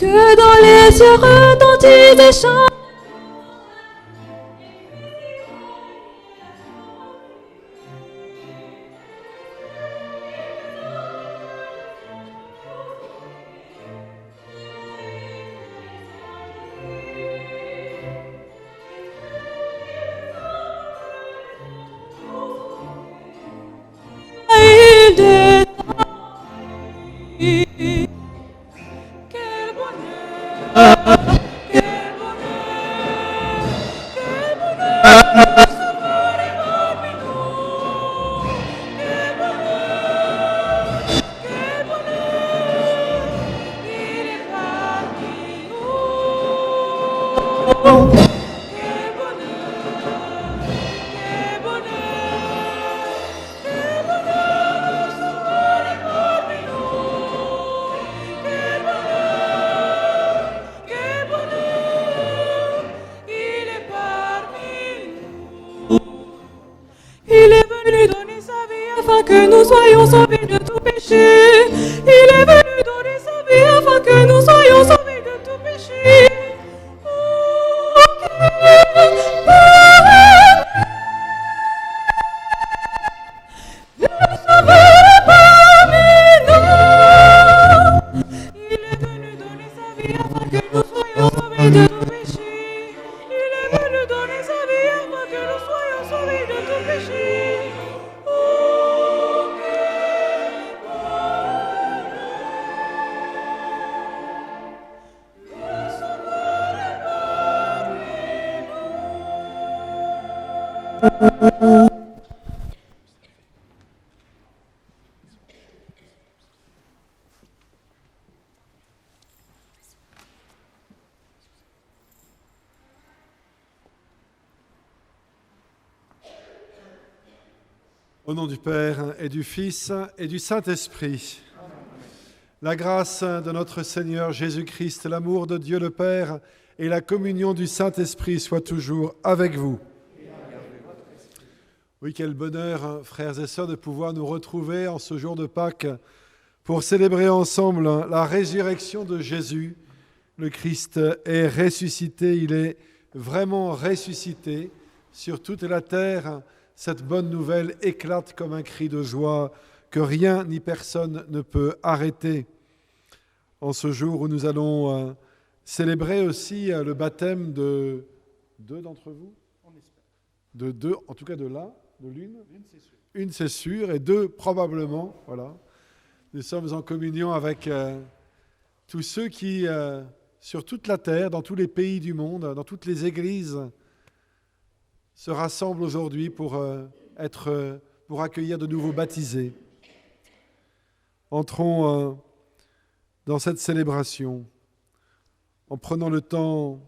Que dans les cieux retentissent des chants. Que nous soyons sauvés de tout péché. Il est venu donner sa vie afin que nous soyons sauvés de tout péché. Le Sauveur est parmi nous. Il est venu donner sa vie afin que nous soyons sauvés de tout péché. Il est venu donner sa vie afin que nous soyons sauvés de tout péché. Au nom du Père et du Fils et du Saint-Esprit, la grâce de notre Seigneur Jésus-Christ, l'amour de Dieu le Père et la communion du Saint-Esprit soient toujours avec vous. Oui, quel bonheur, frères et sœurs, de pouvoir nous retrouver en ce jour de Pâques pour célébrer ensemble la résurrection de Jésus. Le Christ est ressuscité, il est vraiment ressuscité sur toute la terre. Cette bonne nouvelle éclate comme un cri de joie que rien ni personne ne peut arrêter. En ce jour où nous allons célébrer aussi le baptême de deux d'entre vous, de deux, en tout cas de l'un, de l'une. Une c'est sûr, et deux probablement. Voilà. Nous sommes en communion avec tous ceux qui, sur toute la terre, dans tous les pays du monde, dans toutes les églises, se rassemblent aujourd'hui pour accueillir de nouveaux baptisés. Entrons dans cette célébration en prenant le temps,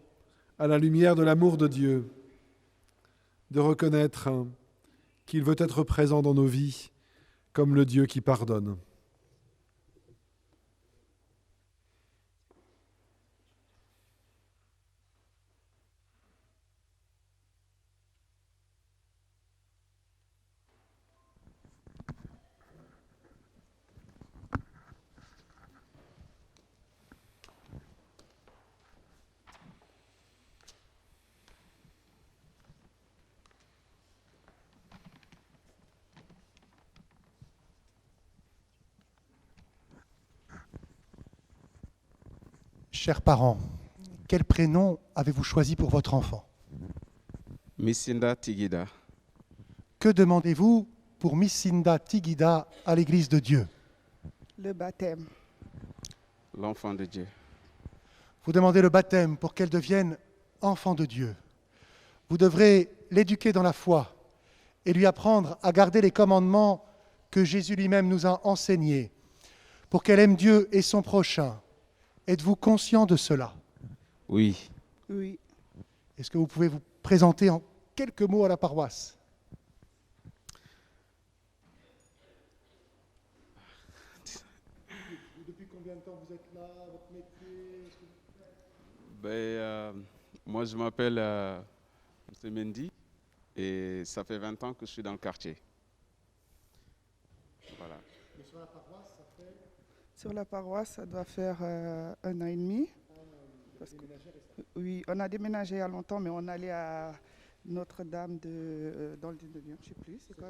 à la lumière de l'amour de Dieu, de reconnaître qu'il veut être présent dans nos vies comme le Dieu qui pardonne. Chers parents, quel prénom avez-vous choisi pour votre enfant? Missinda Tigida. Que demandez-vous pour Missinda Tigida à l'Église de Dieu? Le baptême. L'enfant de Dieu. Vous demandez le baptême pour qu'elle devienne enfant de Dieu. Vous devrez l'éduquer dans la foi et lui apprendre à garder les commandements que Jésus lui-même nous a enseignés pour qu'elle aime Dieu et son prochain. Êtes-vous conscient de cela? Oui. Oui. Est-ce que vous pouvez vous présenter en quelques mots à la paroisse? Depuis combien de temps vous êtes là? Votre métier? Moi, je m'appelle M. Mendy et ça fait 20 ans que je suis dans le quartier. Voilà. Et sur la paroisse, ça fait? Sur la paroisse, ça doit faire 1 an et demi. Oui, on a déménagé il y a longtemps, mais on allait à Notre-Dame dans le 19e, je ne sais plus. C'est quoi,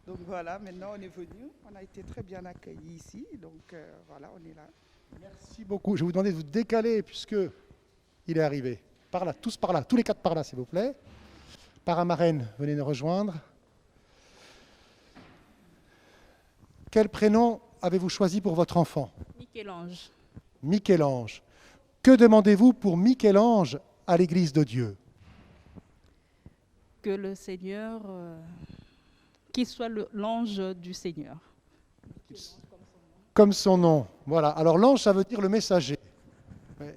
donc voilà, maintenant on est venu. On a été très bien accueillis ici. Donc voilà, on est là. Merci beaucoup. Je vais vous demander de vous décaler puisque il est arrivé. Par là, tous par là, tous les quatre par là, s'il vous plaît. Parrain marraine, venez nous rejoindre. Quel prénom avez-vous choisi pour votre enfant? Michel-Ange. Michel-Ange. Que demandez-vous pour Michel-Ange à l'Église de Dieu? Que le Seigneur, qu'il soit l'ange du Seigneur. Comme son nom. Voilà. Alors l'ange, ça veut dire le messager. Ouais.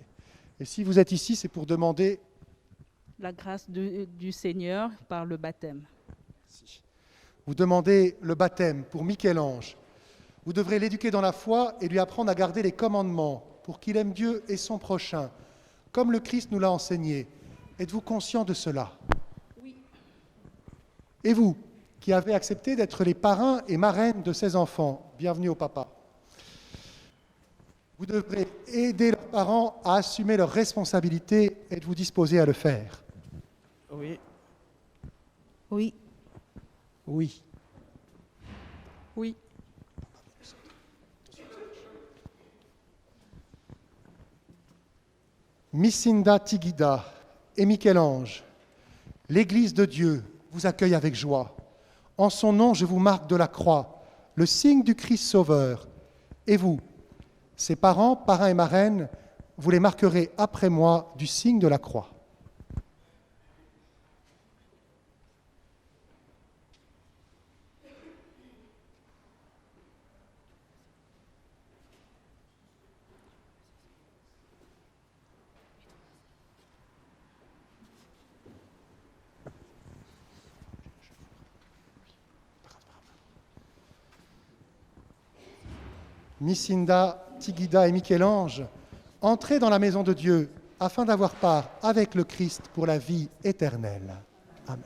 Et si vous êtes ici, c'est pour demander... La grâce du Seigneur par le baptême. Vous demandez le baptême pour Michel-Ange. Vous devrez l'éduquer dans la foi et lui apprendre à garder les commandements pour qu'il aime Dieu et son prochain, comme le Christ nous l'a enseigné. Êtes-vous conscient de cela? Oui. Et vous, qui avez accepté d'être les parrains et marraines de ces enfants, bienvenue au papa. Vous devrez aider leurs parents à assumer leurs responsabilités. Êtes-vous disposé à le faire? Oui. Oui. Oui. Oui. Missinda Tigida et Michel-Ange, l'Église de Dieu vous accueille avec joie. En son nom, je vous marque de la croix, le signe du Christ Sauveur. Et vous, ses parents, parrains et marraines, vous les marquerez après moi du signe de la croix. Missinda, Tigida et Michel-Ange, entrez dans la maison de Dieu afin d'avoir part avec le Christ pour la vie éternelle. Amen.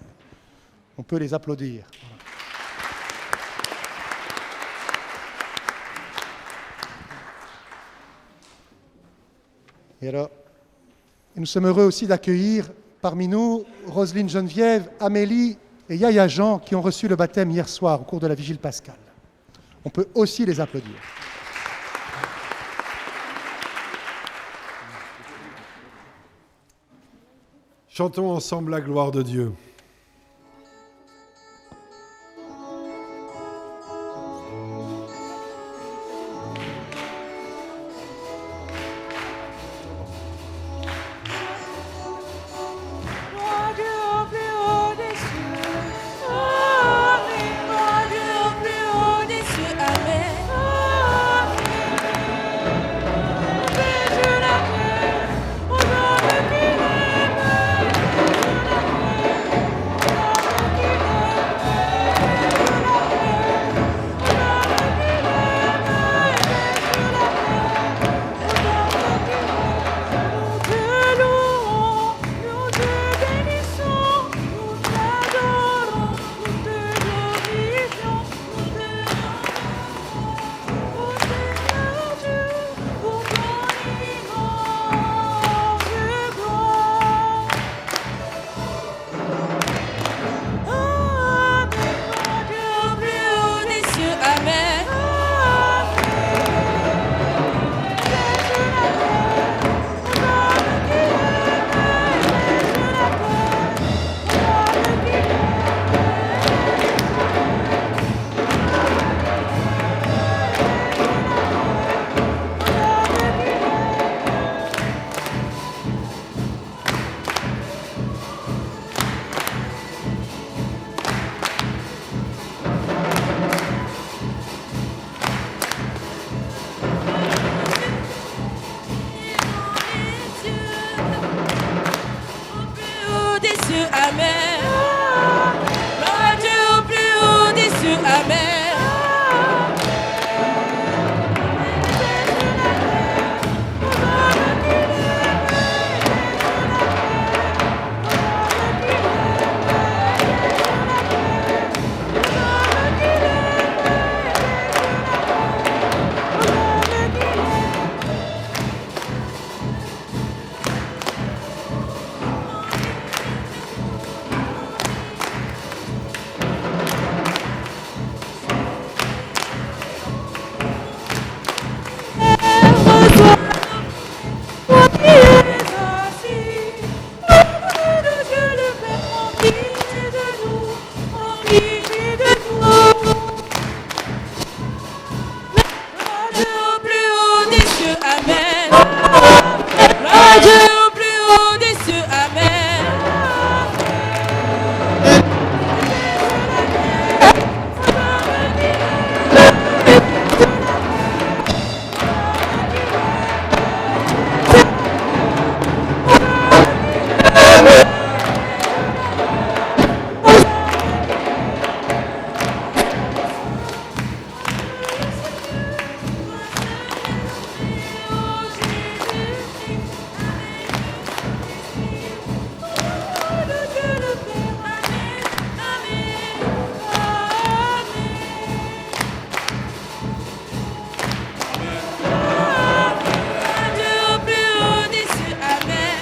On peut les applaudir. Et alors, nous sommes heureux aussi d'accueillir parmi nous Roselyne Geneviève, Amélie et Yaya Jean qui ont reçu le baptême hier soir au cours de la vigile pascale. On peut aussi les applaudir. Chantons ensemble la gloire de Dieu. Gloire à Dieu au plus haut des cieux. Amen. Gloire à Dieu au plus haut des cieux. Amen. Amen. Paix sur la terre, aux hommes qui l'aiment. Dieu au plus haut des cieux, Amen. Dieu au plus haut des cieux, Amen.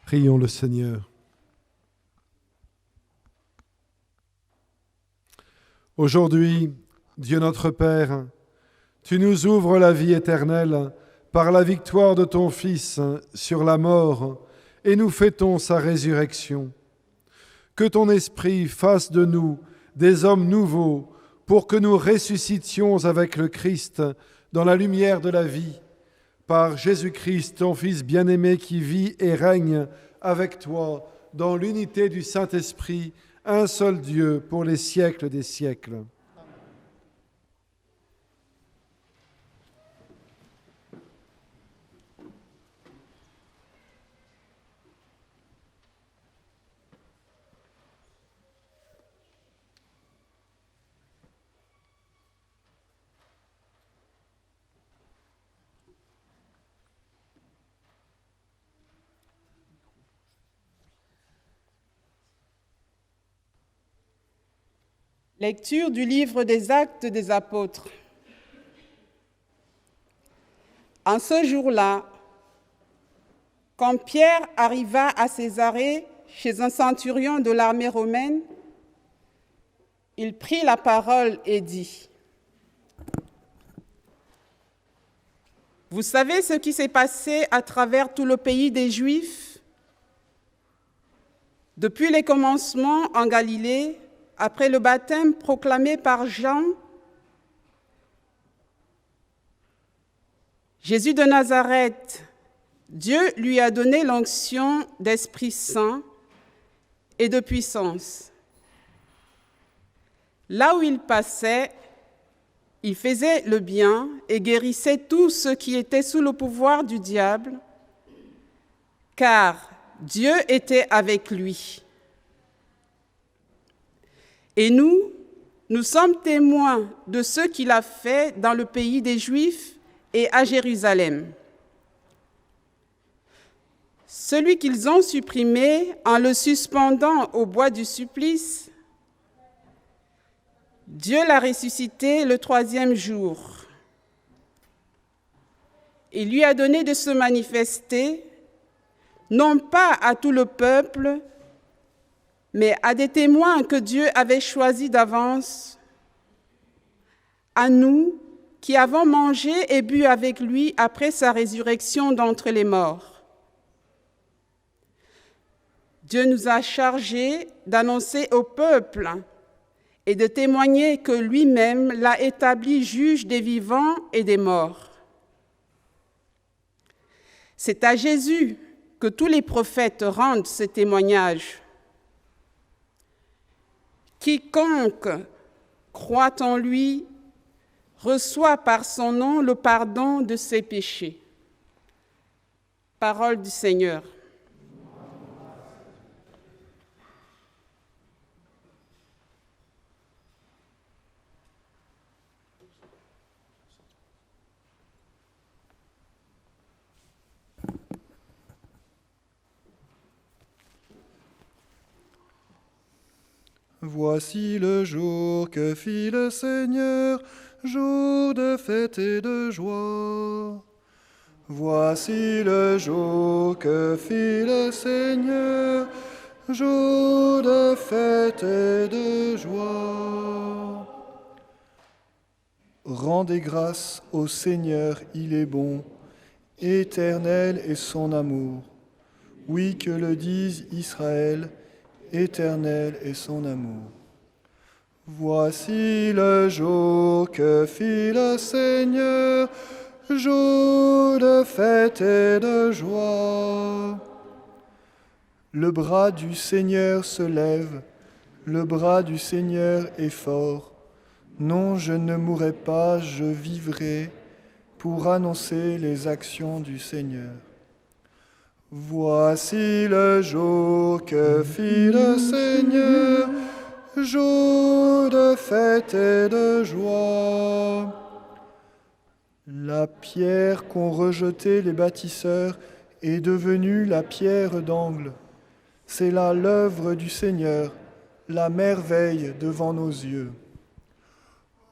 Prions le Seigneur. Aujourd'hui, Dieu notre Père, tu nous ouvres la vie éternelle par la victoire de ton Fils sur la mort et nous fêtons sa résurrection. Que ton Esprit fasse de nous des hommes nouveaux pour que nous ressuscitions avec le Christ dans la lumière de la vie, par Jésus-Christ, ton Fils bien-aimé qui vit et règne avec toi dans l'unité du Saint-Esprit, un seul Dieu pour les siècles des siècles. Lecture du livre des Actes des Apôtres. En ce jour-là, quand Pierre arriva à Césarée chez un centurion de l'armée romaine, il prit la parole et dit : « Vous savez ce qui s'est passé à travers tout le pays des Juifs, depuis les commencements en Galilée, après le baptême proclamé par Jean, Jésus de Nazareth, Dieu lui a donné l'onction d'Esprit Saint et de puissance. Là où il passait, il faisait le bien et guérissait tous ceux qui étaient sous le pouvoir du diable, car Dieu était avec lui. Et nous sommes témoins de ce qu'il a fait dans le pays des Juifs et à Jérusalem. Celui qu'ils ont supprimé en le suspendant au bois du supplice, Dieu l'a ressuscité le 3e jour. Il lui a donné de se manifester, non pas à tout le peuple, mais à des témoins que Dieu avait choisis d'avance, à nous qui avons mangé et bu avec lui après sa résurrection d'entre les morts. Dieu nous a chargés d'annoncer au peuple et de témoigner que lui-même l'a établi juge des vivants et des morts. C'est à Jésus que tous les prophètes rendent ce témoignage. Quiconque croit en lui reçoit par son nom le pardon de ses péchés. Parole du Seigneur. Voici le jour que fit le Seigneur, jour de fête et de joie. Voici le jour que fit le Seigneur, jour de fête et de joie. Rendez grâce au Seigneur, il est bon, éternel est son amour. Oui, que le dise Israël, éternel est son amour. Voici le jour que fit le Seigneur, jour de fête et de joie. Le bras du Seigneur se lève, le bras du Seigneur est fort. Non, je ne mourrai pas, je vivrai pour annoncer les actions du Seigneur. Voici le jour que fit le Seigneur, jour de fête et de joie. La pierre qu'ont rejetée les bâtisseurs est devenue la pierre d'angle. C'est là l'œuvre du Seigneur, la merveille devant nos yeux.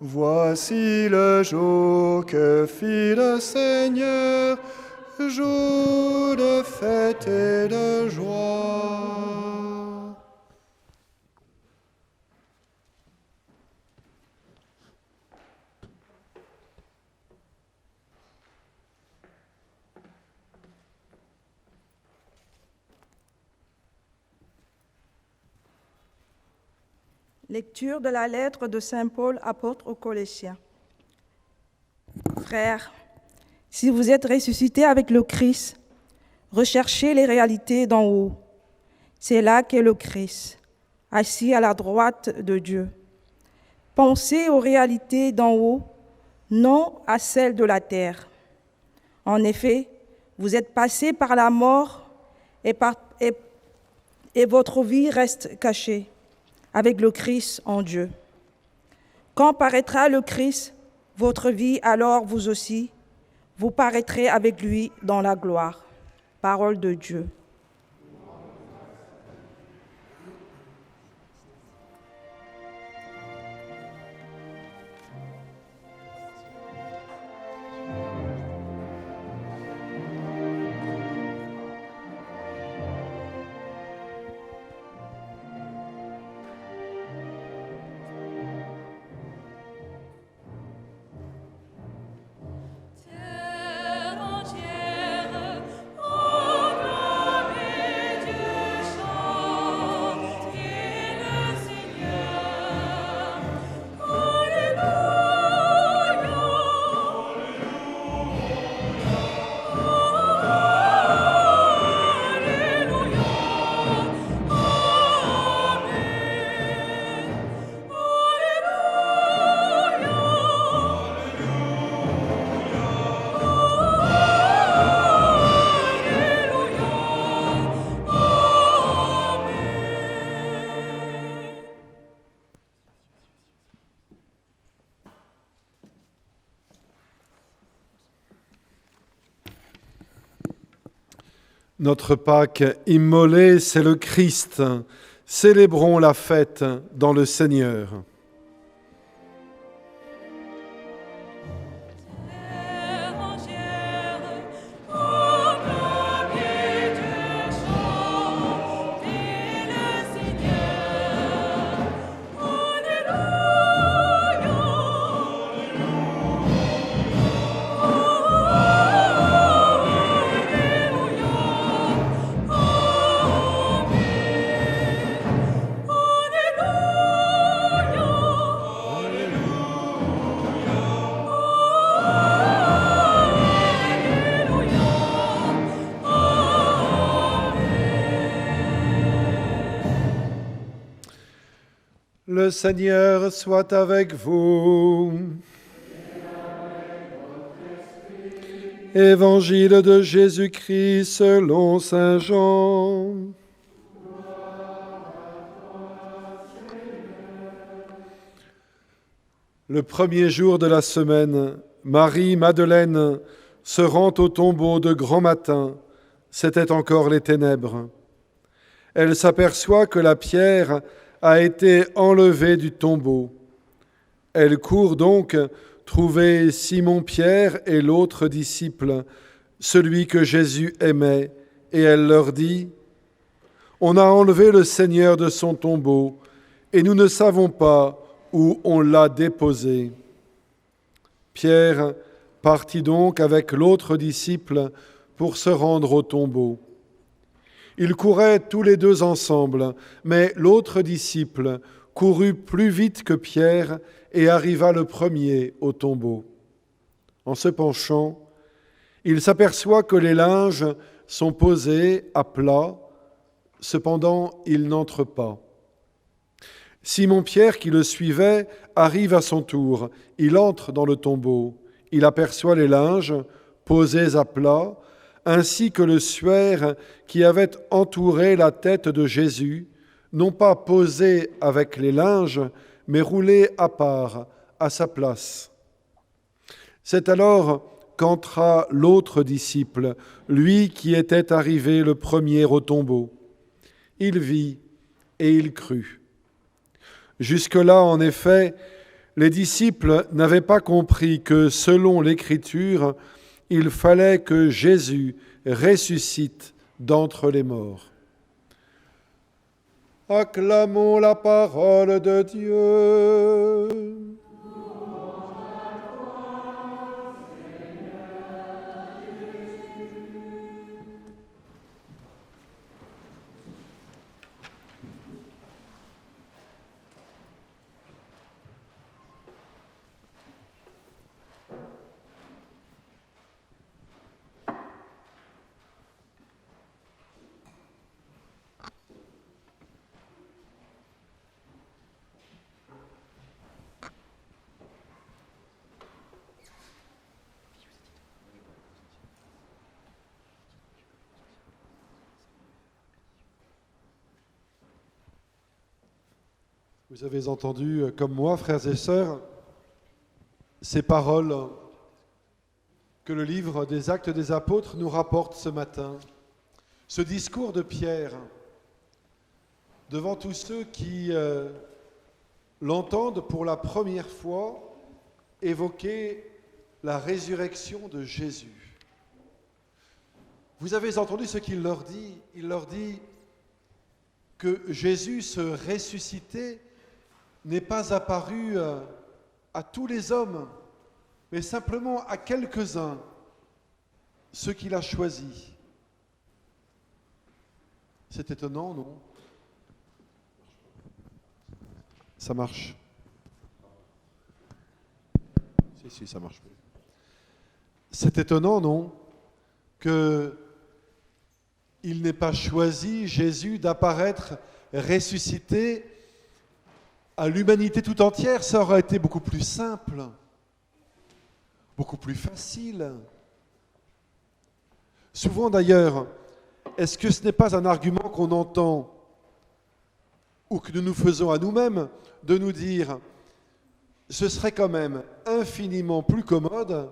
Voici le jour que fit le Seigneur, jour de fête et de joie. Lecture de la lettre de Saint Paul, apôtre aux Colossiens. Frères, si vous êtes ressuscités avec le Christ, recherchez les réalités d'en haut. C'est là qu'est le Christ, assis à la droite de Dieu. Pensez aux réalités d'en haut, non à celles de la terre. En effet, vous êtes passés par la mort et votre vie reste cachée avec le Christ en Dieu. Quand paraîtra le Christ, votre vie, alors vous aussi, vous paraîtrez avec lui dans la gloire. Parole de Dieu. Terre entière, acclamez Dieu, chantez le Seigneur. Alléluia, Notre Pâque immolée, c'est le Christ. Célébrons la fête dans le Seigneur. terre entière, acclamez Dieu, chantez le Seigneur. Le Seigneur soit avec vous. Évangile de Jésus-Christ selon saint Jean. Le premier jour de la semaine, Marie-Madeleine se rend au tombeau de grand matin. C'était encore les ténèbres. Elle s'aperçoit que la pierre a été enlevée du tombeau. Elle court donc trouver Simon-Pierre et l'autre disciple, celui que Jésus aimait, et elle leur dit : On a enlevé le Seigneur de son tombeau, et nous ne savons pas où on l'a déposé. » Pierre partit donc avec l'autre disciple pour se rendre au tombeau. Ils couraient tous les deux ensemble, mais l'autre disciple courut plus vite que Pierre et arriva le premier au tombeau. En se penchant, il s'aperçoit que les linges sont posés à plat, cependant il n'entre pas. Simon-Pierre, qui le suivait, arrive à son tour. Il entre dans le tombeau. Il aperçoit les linges posés à plat, ainsi que le suaire qui avait entouré la tête de Jésus, non pas posé avec les linges, mais roulé à part, à sa place. C'est alors qu'entra l'autre disciple, lui qui était arrivé le premier au tombeau. Il vit et il crut. Jusque-là, en effet, les disciples n'avaient pas compris que, selon l'Écriture, il fallait que Jésus ressuscite d'entre les morts. Acclamons la parole de Dieu. Vous avez entendu, comme moi, frères et sœurs, ces paroles que le livre des Actes des Apôtres nous rapporte ce matin. Ce discours de Pierre devant tous ceux qui l'entendent pour la première fois évoquer la résurrection de Jésus. Vous avez entendu ce qu'il leur dit. Il leur dit que Jésus, ce ressuscité, n'est pas apparu à tous les hommes, mais simplement à quelques-uns, ceux qu'il a choisis. C'est étonnant, non? Ça marche. Si, ça marche. C'est étonnant, non? Que il n'ait pas choisi, Jésus, d'apparaître ressuscité à l'humanité tout entière. Ça aurait été beaucoup plus simple, beaucoup plus facile. Souvent d'ailleurs, est-ce que ce n'est pas un argument qu'on entend ou que nous nous faisons à nous-mêmes de nous dire « ce serait quand même infiniment plus commode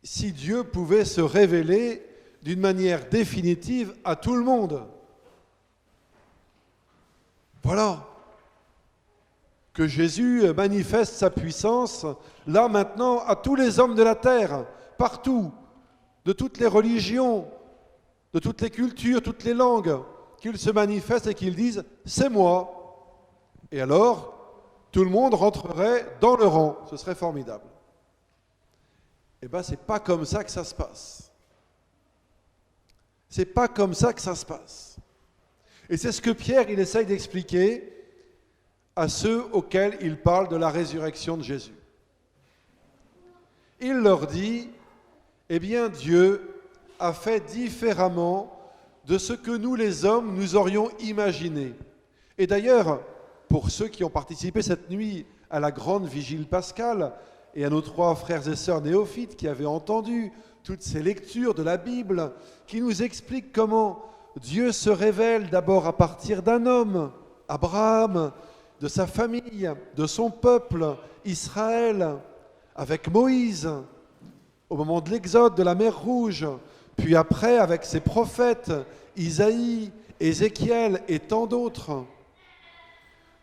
si Dieu pouvait se révéler d'une manière définitive à tout le monde. » Voilà. Que Jésus manifeste sa puissance, là maintenant, à tous les hommes de la terre, partout, de toutes les religions, de toutes les cultures, toutes les langues, qu'il se manifeste et qu'il dise « c'est moi ». Et alors, tout le monde rentrerait dans le rang, ce serait formidable. Eh bien, c'est pas comme ça que ça se passe. C'est pas comme ça que ça se passe. Et c'est ce que Pierre, il essaye d'expliquer à ceux auxquels il parle de la résurrection de Jésus. Il leur dit, eh bien Dieu a fait différemment de ce que nous les hommes, nous aurions imaginé. Et d'ailleurs, pour ceux qui ont participé cette nuit à la grande vigile pascale, et à nos 3 frères et sœurs néophytes qui avaient entendu toutes ces lectures de la Bible, qui nous expliquent comment Dieu se révèle d'abord à partir d'un homme, Abraham, de sa famille, de son peuple, Israël, avec Moïse, au moment de l'Exode, de la mer Rouge, puis après avec ses prophètes, Isaïe, Ézéchiel et tant d'autres.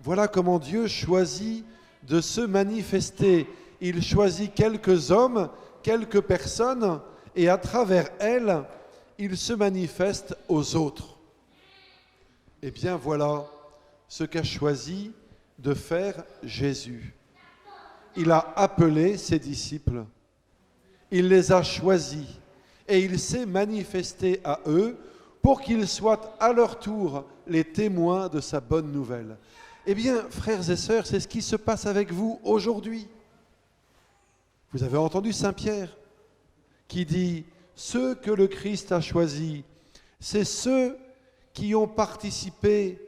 Voilà comment Dieu choisit de se manifester. Il choisit quelques hommes, quelques personnes, et à travers elles, il se manifeste aux autres. Eh bien voilà ce qu'a choisi de faire Jésus. Il a appelé ses disciples, il les a choisis et il s'est manifesté à eux pour qu'ils soient à leur tour les témoins de sa bonne nouvelle. Eh bien, frères et sœurs, c'est ce qui se passe avec vous aujourd'hui. Vous avez entendu Saint Pierre qui dit « Ceux que le Christ a choisis, c'est ceux qui ont participé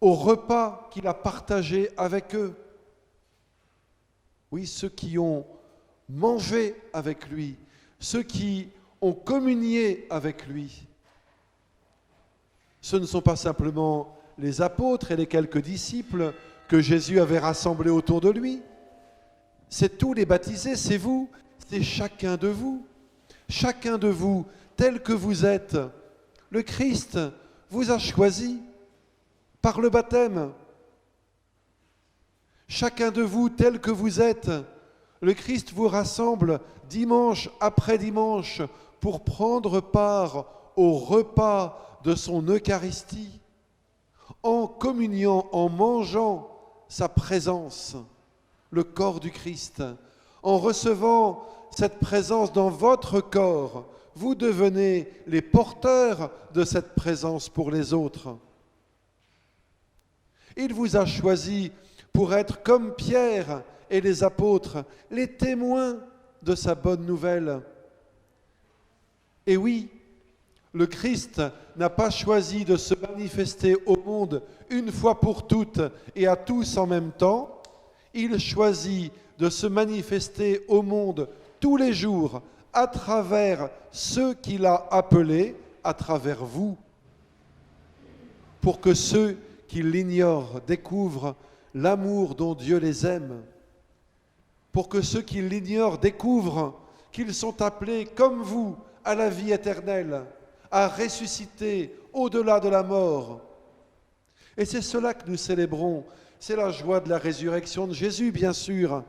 au repas qu'il a partagé avec eux. Oui, ceux qui ont mangé avec lui, ceux qui ont communié avec lui. Ce ne sont pas simplement les apôtres et les quelques disciples que Jésus avait rassemblés autour de lui. C'est tous les baptisés, c'est vous, c'est chacun de vous. Chacun de vous, tel que vous êtes, le Christ vous a choisi par le baptême. Chacun de vous, tel que vous êtes, le Christ vous rassemble dimanche après dimanche pour prendre part au repas de son Eucharistie, en communiant, en mangeant sa présence, le corps du Christ, en recevant cette présence dans votre corps, vous devenez les porteurs de cette présence pour les autres. Il vous a choisi pour être comme Pierre et les apôtres, les témoins de sa bonne nouvelle. Et oui, le Christ n'a pas choisi de se manifester au monde une fois pour toutes et à tous en même temps. Il choisit de se manifester au monde tous les jours à travers ceux qu'il a appelés, à travers vous, pour que ceux qui l'ignorent découvrent l'amour dont Dieu les aime, pour que ceux qui l'ignorent découvrent qu'ils sont appelés, comme vous, à la vie éternelle, à ressusciter au-delà de la mort. Et c'est cela que nous célébrons, c'est la joie de la résurrection de Jésus, bien sûr,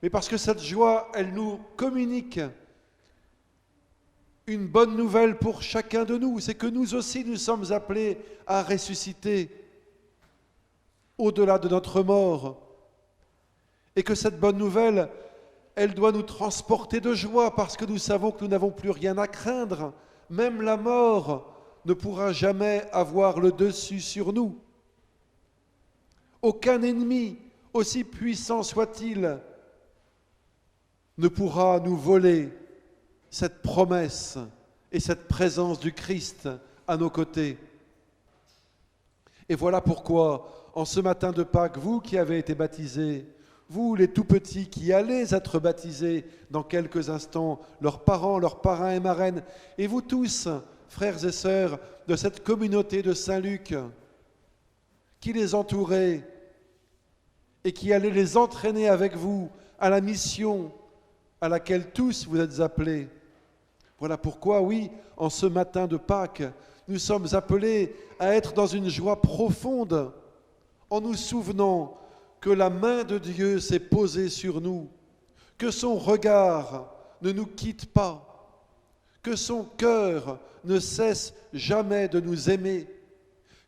mais parce que cette joie, elle nous communique une bonne nouvelle pour chacun de nous, c'est que nous aussi nous sommes appelés à ressusciter au-delà de notre mort, et que cette bonne nouvelle, elle doit nous transporter de joie parce que nous savons que nous n'avons plus rien à craindre, même la mort ne pourra jamais avoir le dessus sur nous. Aucun ennemi, aussi puissant soit-il, ne pourra nous voler cette promesse et cette présence du Christ à nos côtés. Et voilà pourquoi, en ce matin de Pâques, vous qui avez été baptisés, vous les tout-petits qui allez être baptisés dans quelques instants, leurs parents, leurs parrains et marraines, et vous tous, frères et sœurs de cette communauté de Saint-Luc, qui les entourait et qui allait les entraîner avec vous à la mission à laquelle tous vous êtes appelés. Voilà pourquoi, oui, en ce matin de Pâques, nous sommes appelés à être dans une joie profonde, en nous souvenant que la main de Dieu s'est posée sur nous, que son regard ne nous quitte pas, que son cœur ne cesse jamais de nous aimer,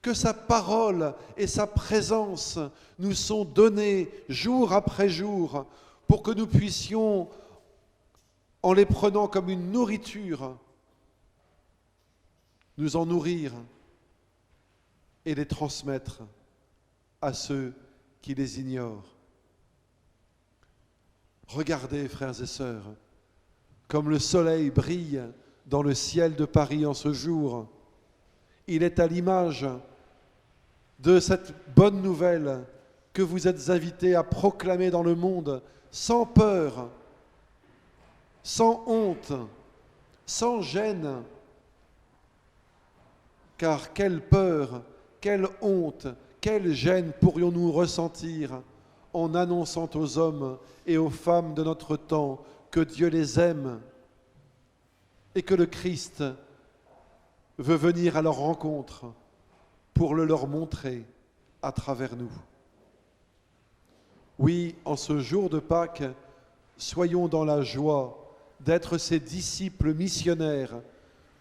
que sa parole et sa présence nous sont données jour après jour pour que nous puissions, en les prenant comme une nourriture, nous en nourrir et les transmettre à ceux qui les ignorent. Regardez, frères et sœurs, comme le soleil brille dans le ciel de Paris en ce jour. Il est à l'image de cette bonne nouvelle que vous êtes invités à proclamer dans le monde sans peur, sans honte, sans gêne. Car quelle peur, quelle honte, quelle gêne pourrions-nous ressentir en annonçant aux hommes et aux femmes de notre temps que Dieu les aime et que le Christ veut venir à leur rencontre pour le leur montrer à travers nous. Oui, en ce jour de Pâques, soyons dans la joie d'être ces disciples missionnaires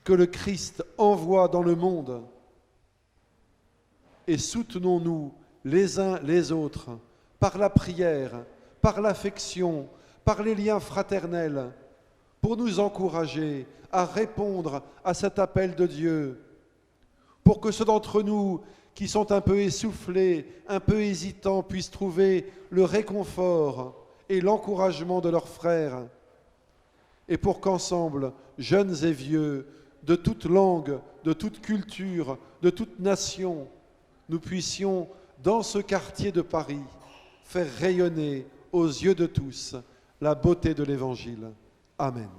que le Christ envoie dans le monde et soutenons-nous les uns les autres par la prière, par l'affection, par les liens fraternels, pour nous encourager à répondre à cet appel de Dieu, pour que ceux d'entre nous qui sont un peu essoufflés, un peu hésitants, puissent trouver le réconfort et l'encouragement de leurs frères, et pour qu'ensemble, jeunes et vieux, de toute langue, de toute culture, de toute nation, nous puissions, dans ce quartier de Paris, faire rayonner aux yeux de tous la beauté de l'Évangile. Amen.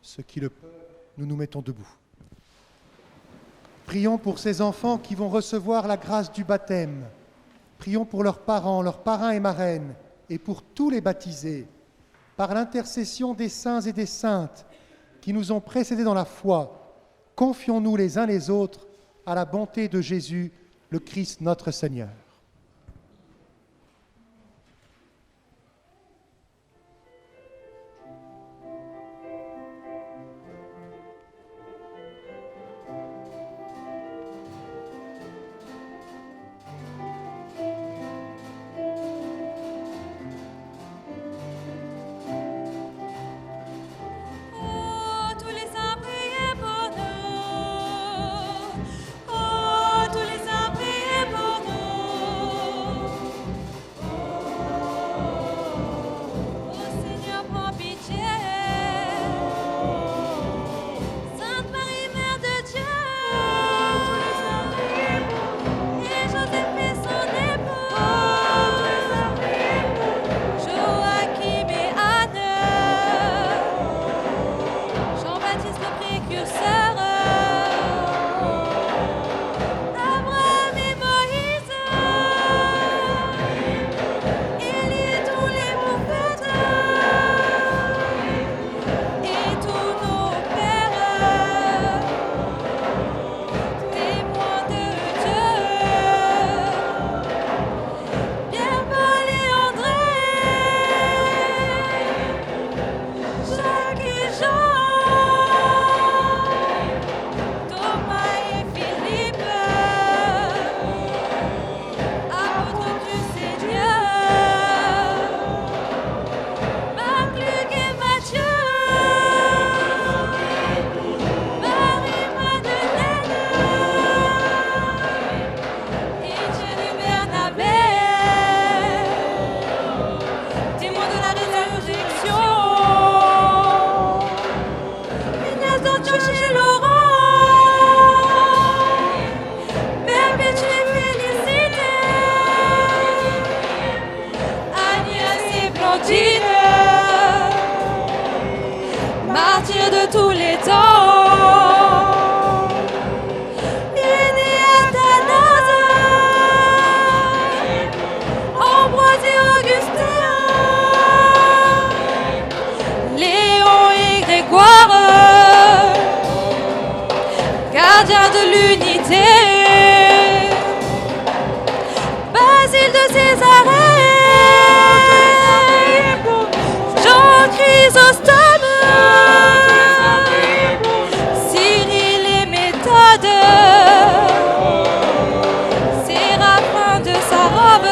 Ceux qui le peuvent, nous nous mettons debout. Prions pour ces enfants qui vont recevoir la grâce du baptême. Prions pour leurs parents, leurs parrains et marraines, et pour tous les baptisés, par l'intercession des saints et des saintes qui nous ont précédés dans la foi. Confions-nous les uns les autres à la bonté de Jésus, le Christ notre Seigneur. Oh, tous les saints, priez pour nous. Oh, tous les saints, priez pour nous. Oh, Seigneur, prends pitié. Sainte Marie, Mère de Dieu. Tous les saints, priez pour nous. Et Joseph et son épouse. Tous les saints, priez pour nous. Joachim et Anne. Jean-Baptiste le précurseur, Abraham et Moïse, Élie et tous les prophètes, et tous nos pères, témoins de Dieu, Pierre, Paul et André, Jacques et Jean, Thomas et Philippe, apôtres du Seigneur, Marc, Luc et Matthieu, Marie-Madeleine, Étienne et Bernabé, témoins de la résurrection, Ignace d'Antioche et Laurent, Perpétuée Félicité, Agnès et Blandine, martyrs de tous les temps, Irénée et Athanase, Ambroise et Augustin, Léon et Grégoire, gardiens de l'unité, Basile de Césarée, Jean Chrysostome, Cyril et Méthode, Séraphin de Sarov,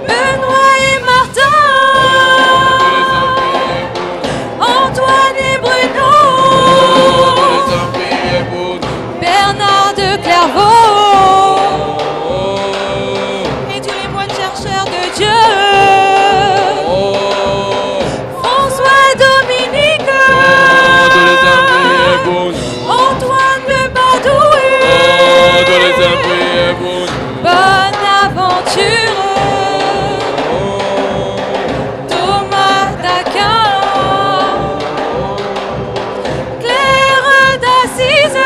Benoît et Martin, Antoine et Bruno, Bernard de Clairvaux, et tous les moines chercheurs de Dieu, François Dominique, Antoine de Badoué, Bonaventure, Thomas d'Aquin, Claire d'Assise,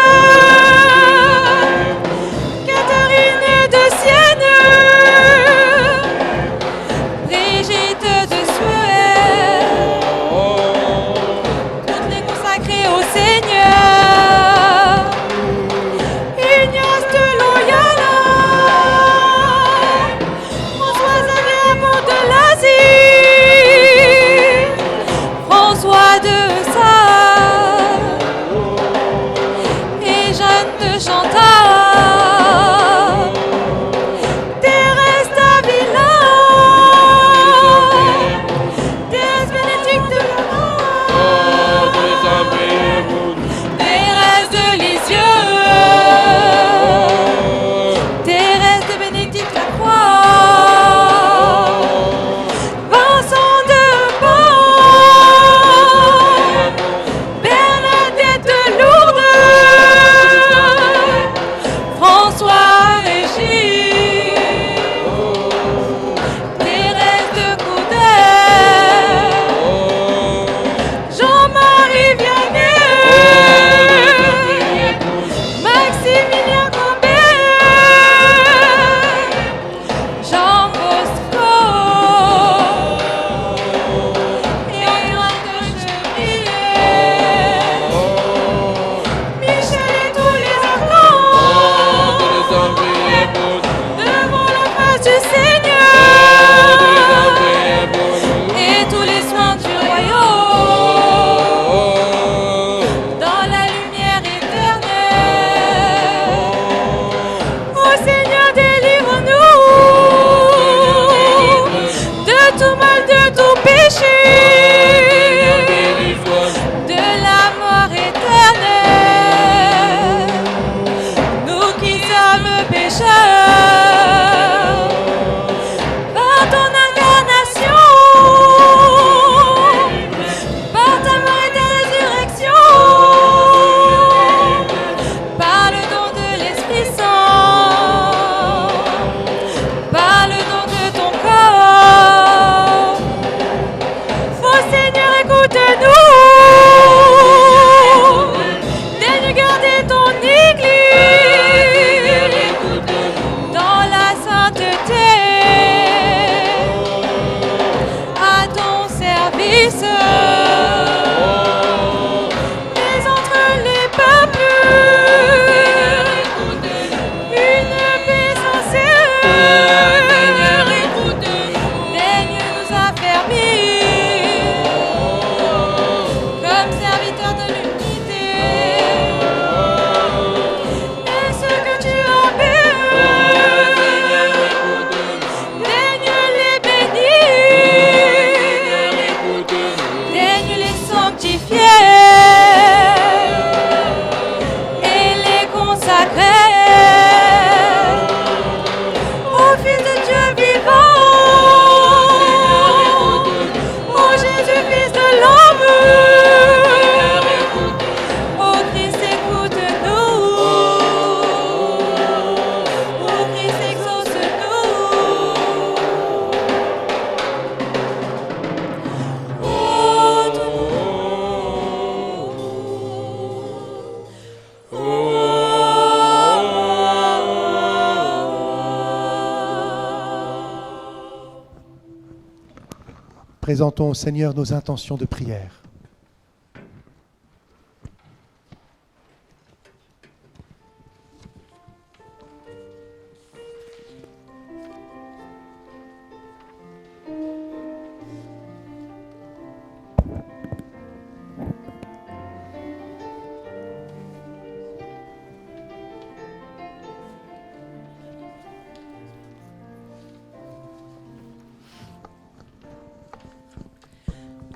présentons au Seigneur nos intentions de prière.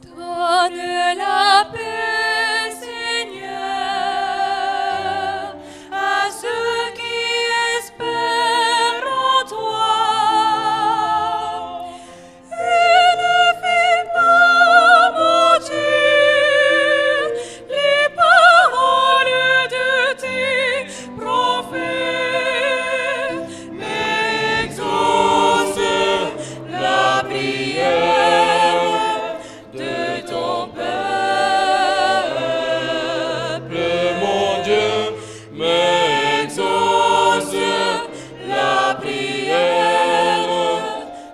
Donne la paix, Seigneur, à ceux qui espèrent en toi. Et ne fais pas mentir les paroles de tes prophètes, mais exauce la prière de ton peuple, mon Dieu, mais exauce la prière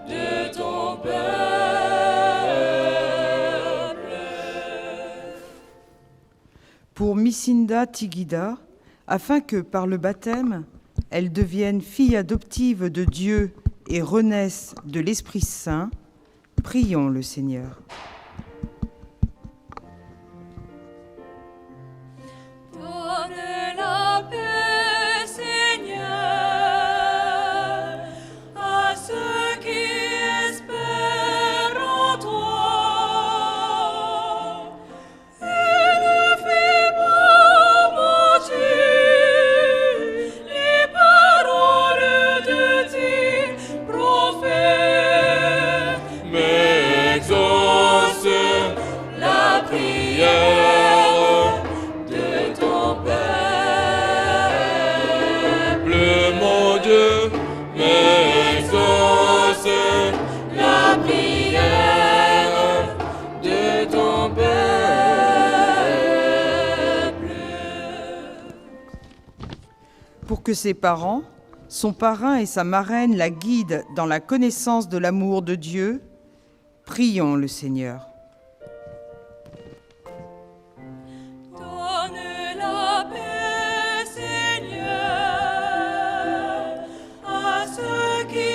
de ton peuple. Pour Misinda Tigida, afin que par le baptême, elle devienne fille adoptive de Dieu et renaisse de l'Esprit Saint, prions le Seigneur. Donne la paix, Seigneur, à ceux qui espèrent en toi. Et ne fais pas mentir les paroles de tes prophètes, mais exauce la prière de ton peuple, mon Dieu, mais exauce la prière de ton peuple. Pour que ses parents, son parrain et sa marraine la guident dans la connaissance de l'amour de Dieu, prions le Seigneur. Donne la paix, Seigneur, à ceux qui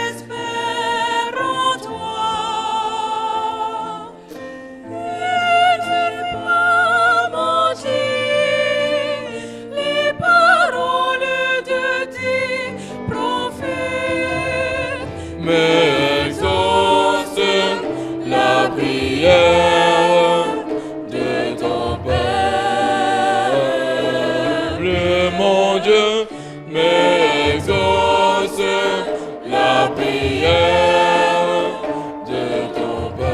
espèrent en toi. Et ne fais pas mentir les paroles de tes prophètes, mais exauce la prière de ton peuple, mon Dieu, mais exauce la prière de ton peuple.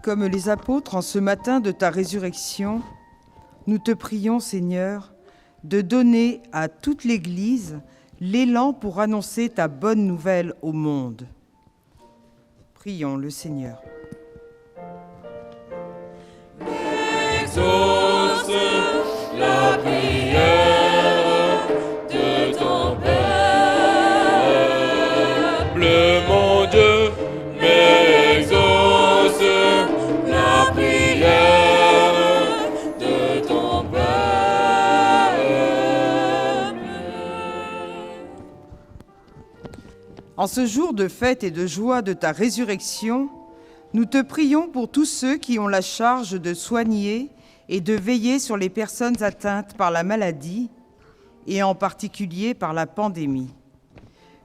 Comme les apôtres en ce matin de ta résurrection, nous te prions, Seigneur, de donner à toute l'Église l'élan pour annoncer ta bonne nouvelle au monde. Prions le Seigneur. Exauce la prière de ton peuple, mon Dieu, mais exauce la prière de ton peuple. En ce jour de fête et de joie de ta résurrection, nous te prions pour tous ceux qui ont la charge de soigner et de veiller sur les personnes atteintes par la maladie, et en particulier par la pandémie.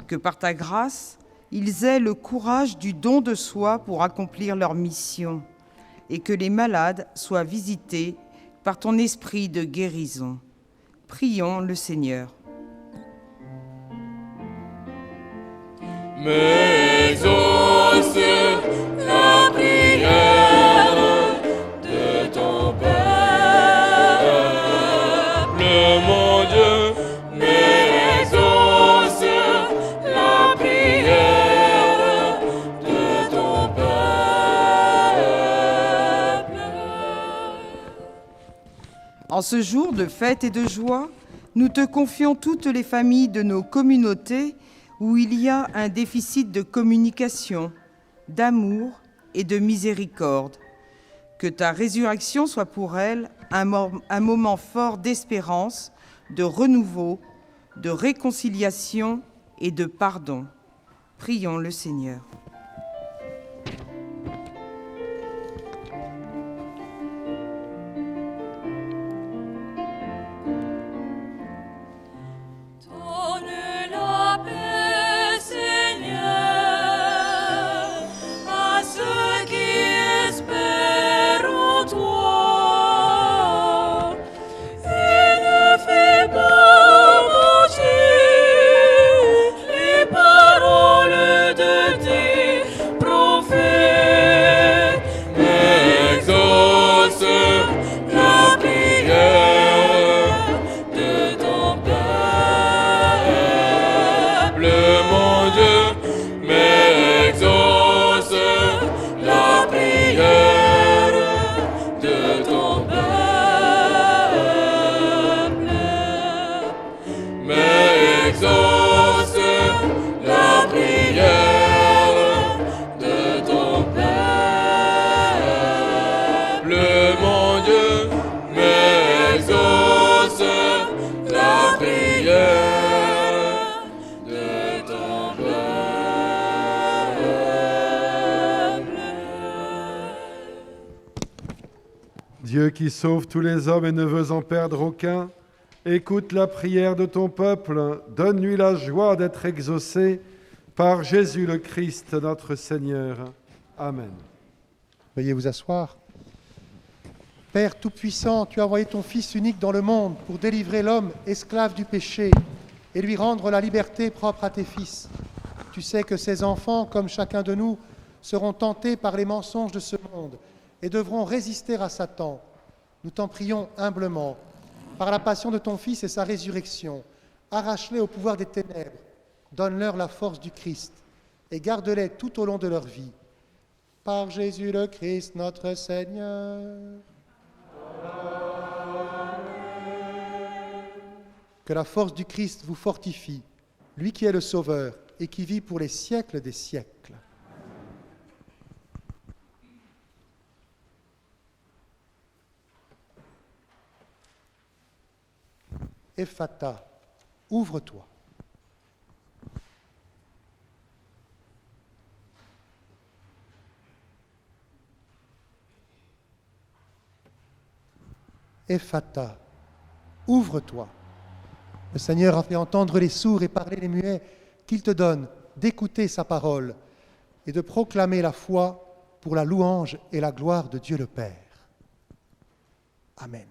Que par ta grâce, ils aient le courage du don de soi pour accomplir leur mission, et que les malades soient visités par ton esprit de guérison. Prions le Seigneur. Mais exauce la prière de ton peuple, mon Dieu, mais exauce la prière de ton peuple. En ce jour de fête et de joie, nous te confions toutes les familles de nos communautés où il y a un déficit de communication, d'amour et de miséricorde. Que ta résurrection soit pour elles un moment fort d'espérance, de renouveau, de réconciliation et de pardon. Prions le Seigneur. Dieu qui sauve tous les hommes et ne veut en perdre aucun, écoute la prière de ton peuple, donne-lui la joie d'être exaucé par Jésus le Christ, notre Seigneur. Amen. Veuillez vous asseoir. Père Tout-Puissant, tu as envoyé ton Fils unique dans le monde pour délivrer l'homme esclave du péché et lui rendre la liberté propre à tes fils. Tu sais que ces enfants, comme chacun de nous, seront tentés par les mensonges de ce monde et devront résister à Satan. Nous t'en prions humblement, par la passion de ton Fils et sa résurrection, arrache-les au pouvoir des ténèbres, donne-leur la force du Christ et garde-les tout au long de leur vie. Par Jésus le Christ, notre Seigneur. Que la force du Christ vous fortifie, lui qui est le Sauveur et qui vit pour les siècles des siècles. Ephata, ouvre-toi. Ephata, ouvre-toi. Le Seigneur a fait entendre les sourds et parler les muets, qu'il te donne d'écouter sa parole et de proclamer la foi pour la louange et la gloire de Dieu le Père. Amen.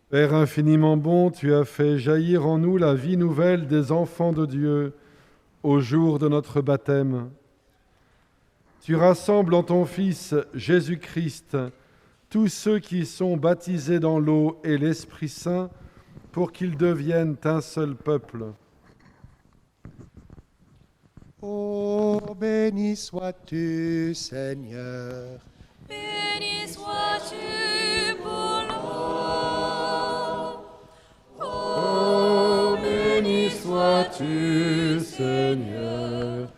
Père infiniment bon, tu as fait jaillir en nous la vie nouvelle des enfants de Dieu au jour de notre baptême. Tu rassembles en ton Fils Jésus-Christ tous ceux qui sont baptisés dans l'eau et l'Esprit Saint pour qu'ils deviennent un seul peuple. Oh, béni sois-tu, Seigneur. Béni sois-tu pour l'eau. Oh, béni sois-tu, Seigneur.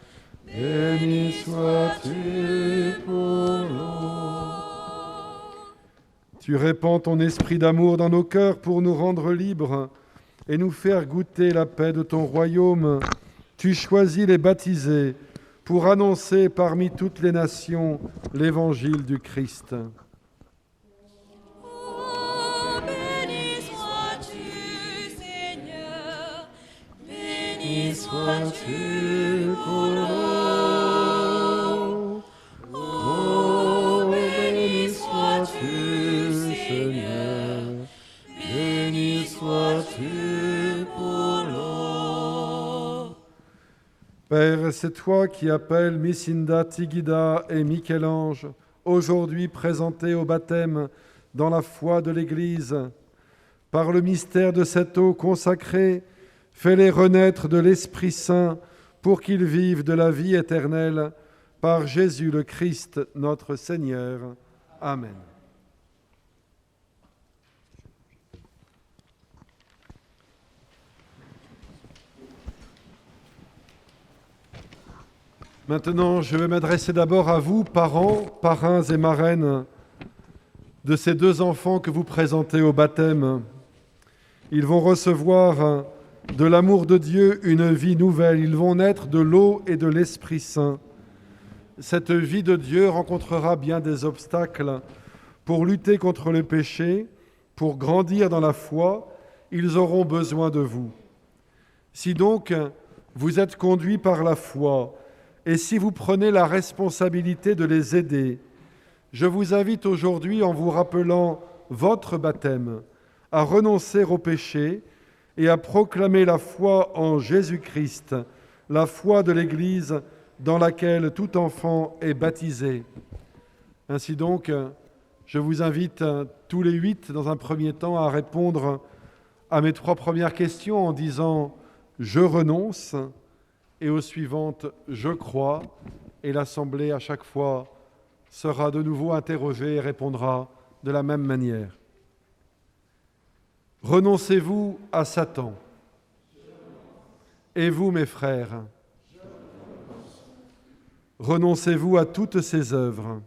Béni sois-tu pour l'eau. Tu répands ton esprit d'amour dans nos cœurs pour nous rendre libres et nous faire goûter la paix de ton royaume. Tu choisis les baptisés pour annoncer parmi toutes les nations l'évangile du Christ. Oh, béni sois-tu, Seigneur. Béni sois-tu pour l'eau. Oh, béni sois-tu, Seigneur. Béni sois-tu pour l'eau. Père, c'est toi qui appelles Micinda Tigida et Michel-Ange, aujourd'hui présentés au baptême dans la foi de l'Église. Par le mystère de cette eau consacrée, fais-les renaître de l'Esprit Saint pour qu'ils vivent de la vie éternelle par Jésus le Christ, notre Seigneur. Amen. Maintenant, je vais m'adresser d'abord à vous, parents, parrains et marraines de ces deux enfants que vous présentez au baptême. Ils vont recevoir de l'amour de Dieu une vie nouvelle. Ils vont naître de l'eau et de l'Esprit Saint. Cette vie de Dieu rencontrera bien des obstacles. Pour lutter contre le péché, pour grandir dans la foi, ils auront besoin de vous. Si donc vous êtes conduits par la foi, et si vous prenez la responsabilité de les aider, je vous invite aujourd'hui, en vous rappelant votre baptême, à renoncer au péché et à proclamer la foi en Jésus-Christ, la foi de l'Église dans laquelle tout enfant est baptisé. Ainsi donc, je vous invite tous les 8, dans un premier temps, à répondre à mes 3 premières questions en disant « Je renonce » et aux suivantes « Je crois » et l'Assemblée, à chaque fois, sera de nouveau interrogée et répondra de la même manière. Renoncez-vous à Satan? Et vous, mes frères? Renoncez-vous à toutes ses œuvres?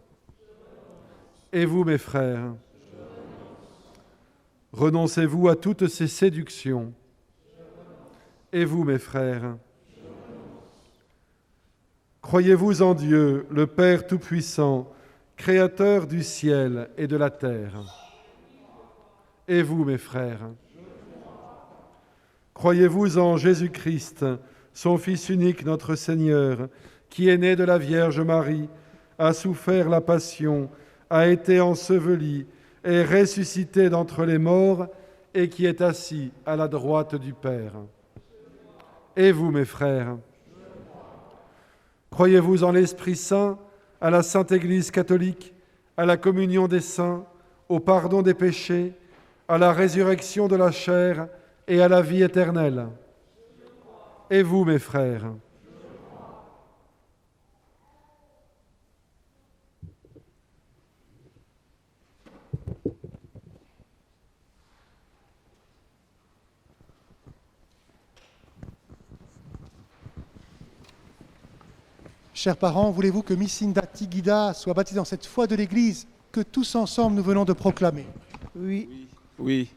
Et vous, mes frères? Renoncez-vous à toutes ses séductions? Et vous, mes frères? Croyez-vous en Dieu, le Père Tout-Puissant, Créateur du ciel et de la terre? Et vous, mes frères? Croyez-vous en Jésus-Christ, son Fils unique, notre Seigneur, qui est né de la Vierge Marie, a souffert la passion, a été enseveli, est ressuscité d'entre les morts et qui est assis à la droite du Père? Et vous, mes frères? Croyez-vous en l'Esprit Saint, à la Sainte Église catholique, à la communion des saints, au pardon des péchés, à la résurrection de la chair et à la vie éternelle? Et vous, mes frères? Chers parents, voulez-vous que Misinda Tigida soit baptisée dans cette foi de l'Église que tous ensemble nous venons de proclamer? Oui. Oui.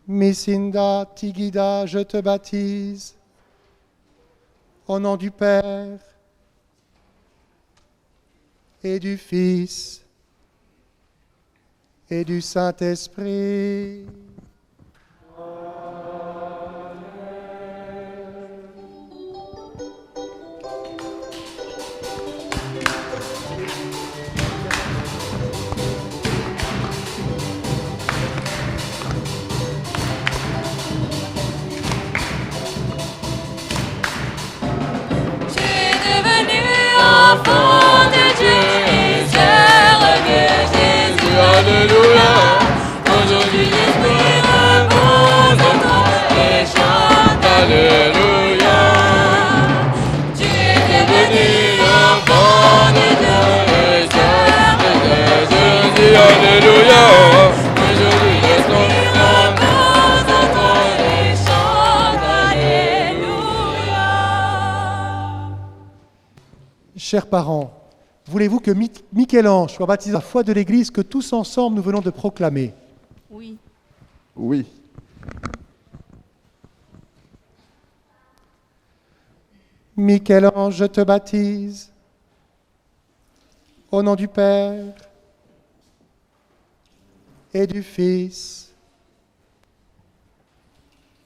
Misinda Tigida, je te baptise au nom du Père et du Fils et du Saint-Esprit. Enfant de Dieu et sœur de Jésus, alléluia. Aujourd'hui l'esprit repose en toi et chante alléluia. Tu es devenu enfant de Dieu et sœur de Jésus, alléluia. Aujourd'hui l'esprit repose en toi et chante alléluia. Chers parents, voulez-vous que Michel-Ange soit baptisé dans la foi de l'Église que tous ensemble nous venons de proclamer? Oui. Oui. Michel-Ange, je te baptise au nom du Père et du Fils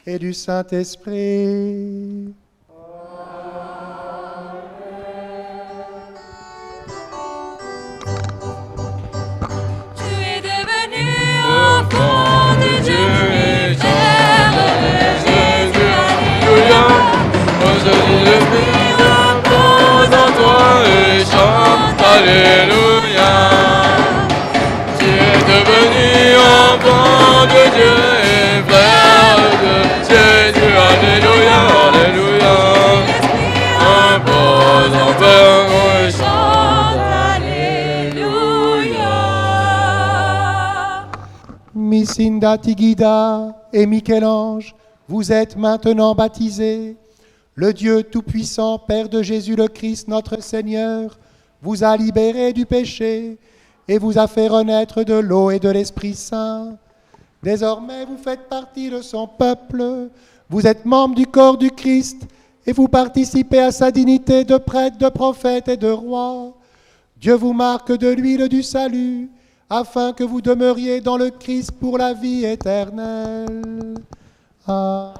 et du Saint-Esprit. Enfant de Dieu et sœur de Jésus, alléluia. Aujourd'hui l'esprit repose en toi et chante Alléluia. Tu es devenu enfant de Dieu et frère de Jésus. Alléluia, Alléluia. Impose en père et chante. Alléluia. Micinda Tigida et Michel-Ange, vous êtes maintenant baptisés. Le Dieu Tout-Puissant, Père de Jésus le Christ, notre Seigneur, vous a libérés du péché et vous a fait renaître de l'eau et de l'Esprit Saint. Désormais, vous faites partie de son peuple, vous êtes membres du corps du Christ et vous participez à sa dignité de prêtre, de prophète et de roi. Dieu vous marque de l'huile du salut, afin que vous demeuriez dans le Christ pour la vie éternelle. Amen.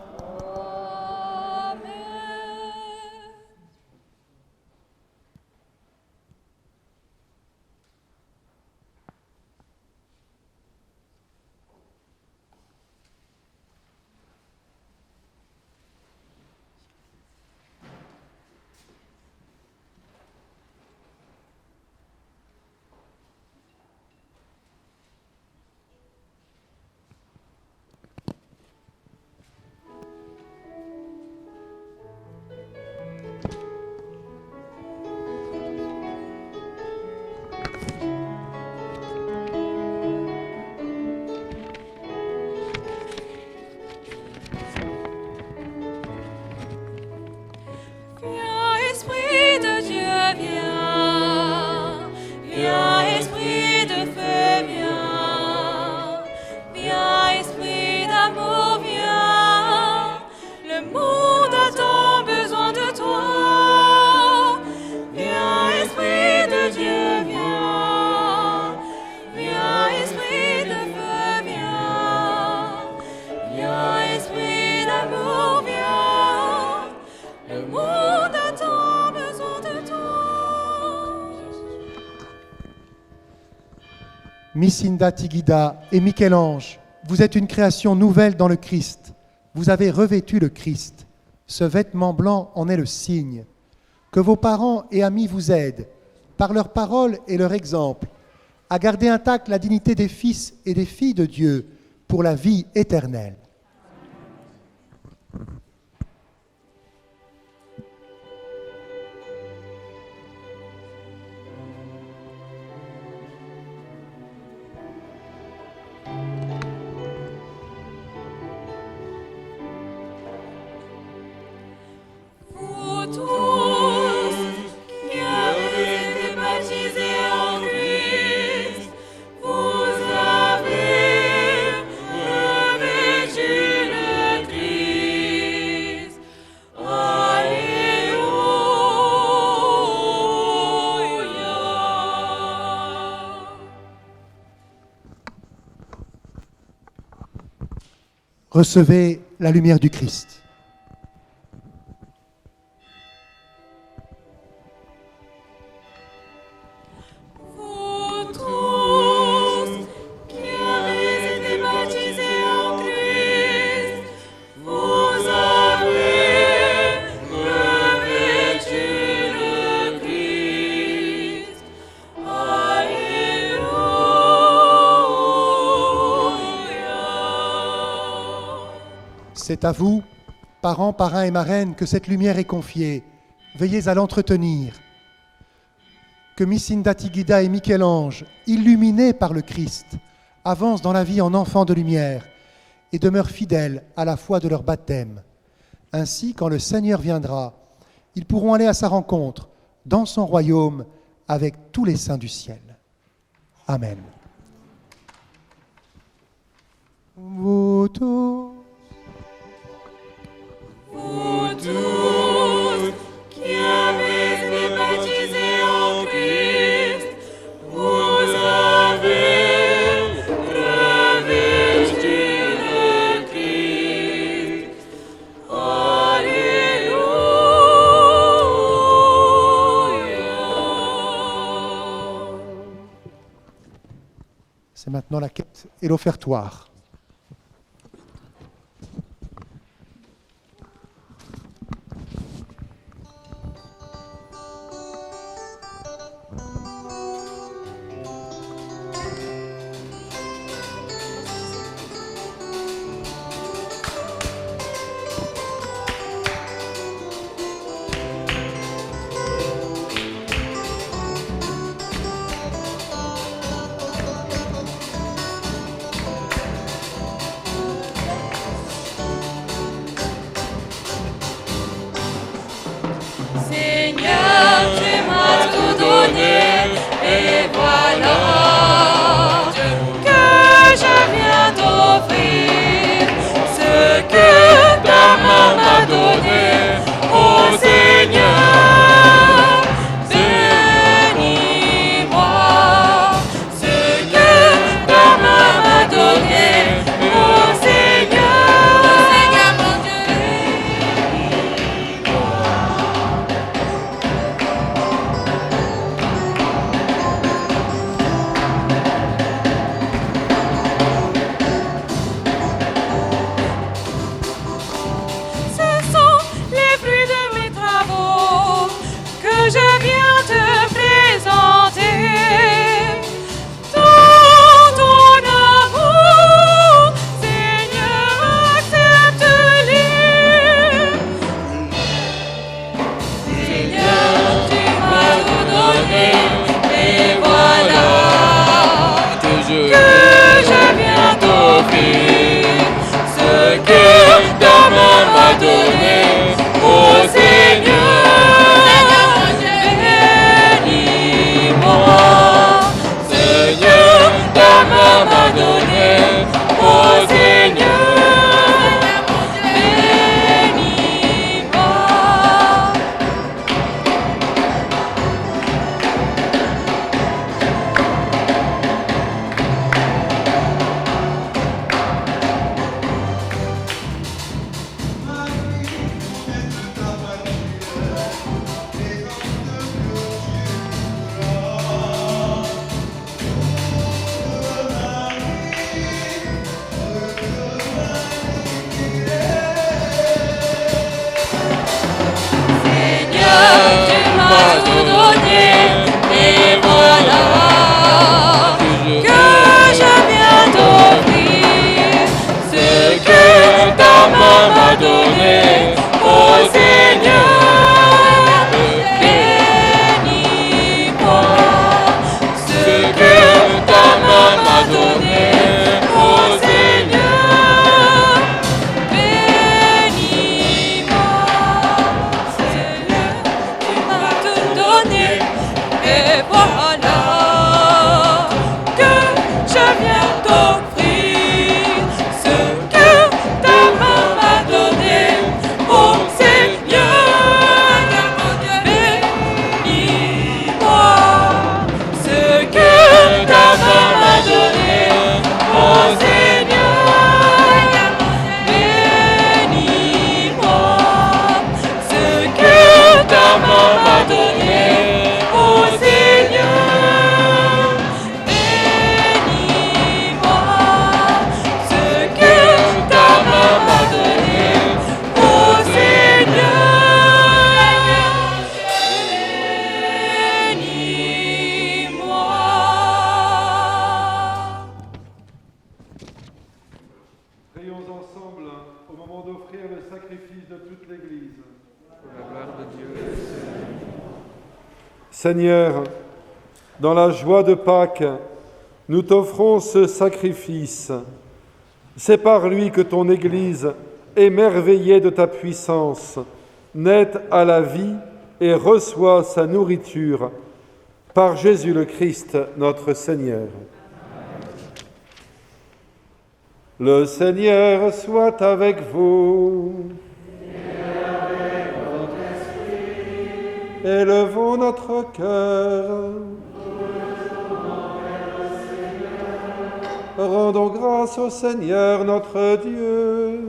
Micinda Tigida et Michel-Ange, vous êtes une création nouvelle dans le Christ. Vous avez revêtu le Christ. Ce vêtement blanc en est le signe. Que vos parents et amis vous aident, par leurs paroles et leur exemple, à garder intacte la dignité des fils et des filles de Dieu pour la vie éternelle. Recevez la lumière du Christ. Vous tous qui avez été baptisés en Christ, vous avez revêtu le Christ. Alléluia. C'est à vous, parents, parrains et marraines, que cette lumière est confiée. Veillez à l'entretenir. Que Micinda Tigida et Michel-Ange, illuminés par le Christ, avancent dans la vie en enfants de lumière et demeurent fidèles à la foi de leur baptême. Ainsi, quand le Seigneur viendra, ils pourront aller à sa rencontre dans son royaume avec tous les saints du ciel. Amen. Vous tous, Vous tous qui avez été baptisés en Christ, vous avez revêtu le Christ. Alléluia. c'est maintenant la quête et l'offertoire. je viens te présenter. Dans ton amour, Seigneur, accepte-les. Seigneur, tu m'as tout donné, et voilà que je viens t'offrir ce que ta main m'a donné, oh Seigneur, bénis-moi. Seigneur, ta main m'a donné, Oh Seigneur, bénis-moi. Seigneur, tu m'as tout donné, et voilà que je viens t'offrir ce que ta main m'a donné, oh Seigneur, bénis-moi. Ce que ta main m'a donné, oh Seigneur, bénis-moi. Seigneur, tu m'as tout donné, et voilà que je viens t'offrir ce que ta main m'a donné, oh Seigneur, bénis-moi. Ce que ta main m'a donné, oh Seigneur, bénis-moi. Ce que ta main m'a donné, oh Seigneur, bénis-moi. Ce que ta main m'a donné, oh Seigneur, bénis-moi. Prions ensemble au moment d'offrir le sacrifice de toute l'Église. la gloire de Dieu. Seigneur, dans la joie de Pâques, nous t'offrons ce sacrifice. C'est par lui que ton Église, émerveillée de ta puissance, naît à la vie et reçoit sa nourriture. Par Jésus le Christ, notre Seigneur. Le Seigneur soit avec vous. Élevons notre cœur. Rendons grâce au Seigneur notre Dieu.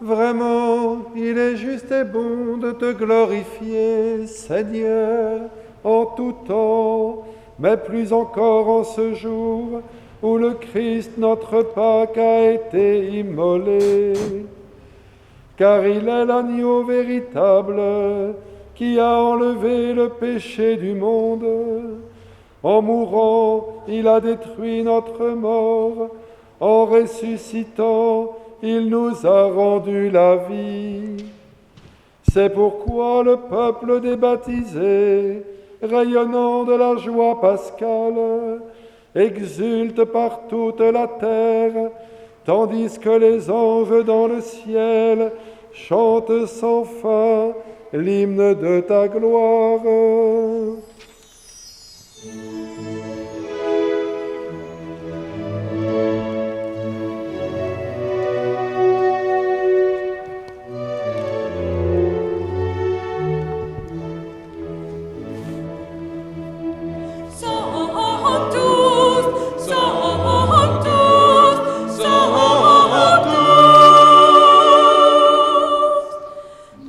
Vraiment, il est juste et bon de te glorifier, Seigneur, en tout temps, mais plus encore en ce jour où le Christ, notre Pâque, a été immolé. Car il est l'agneau véritable qui a enlevé le péché du monde. En mourant, il a détruit notre mort. En ressuscitant, il nous a rendu la vie. C'est pourquoi le peuple des baptisés, rayonnant de la joie pascale, exulte par toute la terre, tandis que les anges dans le ciel chantent sans fin l'hymne de ta gloire.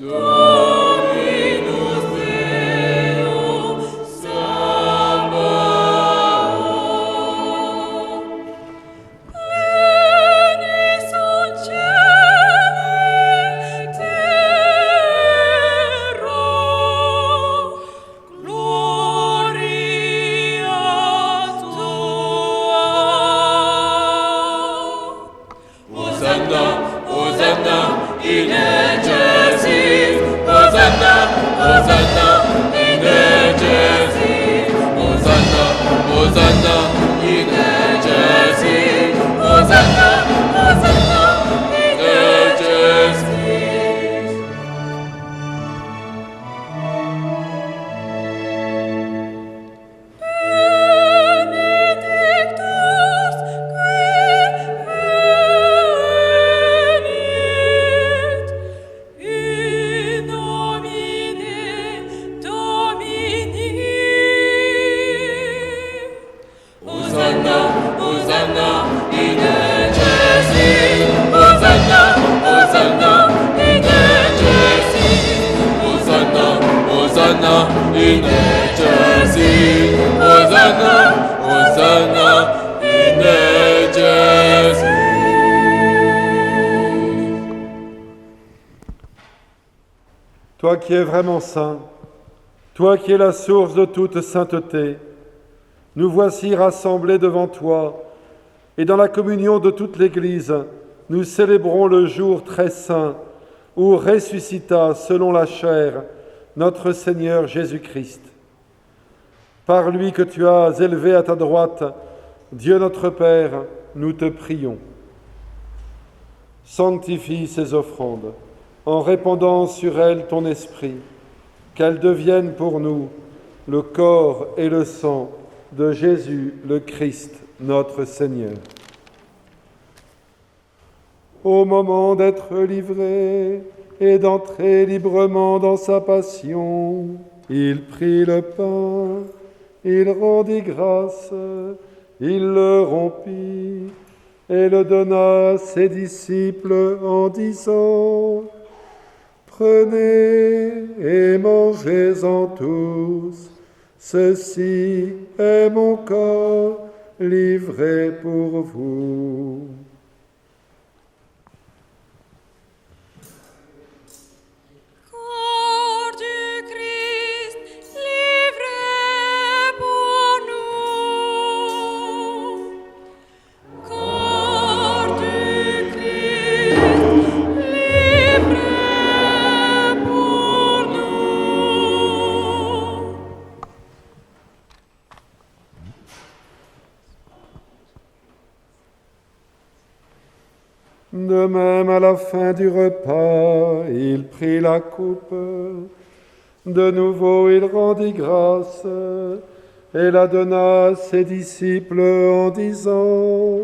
Dominus Deus, Sabaoth. Hosanna in Jersey. Hosanna, Hosanna in Jersey. Hosanna, Hosanna in Jersey. Benedictus qui venit in nomine Domini. Hosanna, Hosanna in Jersey. Hosanna, Hosanna in Jersey. Hosanna, Hosanna in Jersey. Hosanna, Hosanna in Jersey. Toi qui es vraiment saint, toi qui es la source de toute sainteté, nous voici rassemblés devant toi, et dans la communion de toute l'Église, nous célébrons le jour très saint où ressuscita, selon la chair, notre Seigneur Jésus-Christ. Par lui que tu as élevé à ta droite, Dieu notre Père, nous te prions. Sanctifie ces offrandes, en répandant sur elles ton esprit, qu'elles deviennent pour nous le corps et le sang de Jésus le Christ, notre Seigneur. Au moment d'être livré et d'entrer librement dans sa passion, il prit le pain, il rendit grâce, il le rompit et le donna à ses disciples en disant: Prenez et mangez-en tous, ceci est mon corps livré pour vous. Corps du Christ livré pour nous. Corps du Christ livré pour nous. De même, à la fin du repas, il prit la coupe. De nouveau, il rendit grâce et la donna à ses disciples en disant: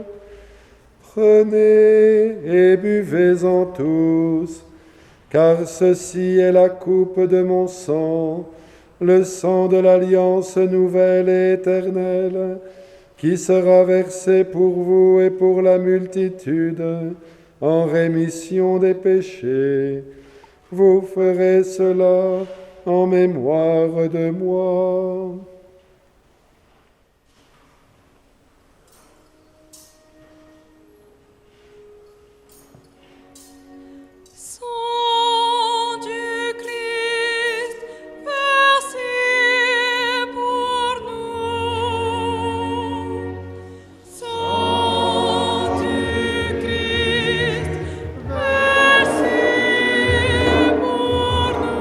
Prenez et buvez-en tous, car ceci est la coupe de mon sang, le sang de l'alliance nouvelle et éternelle, qui sera versé pour vous et pour la multitude en rémission des péchés. Vous ferez cela en mémoire de moi. Sang du Christ versé pour nous. Sang du Christ versé pour nous.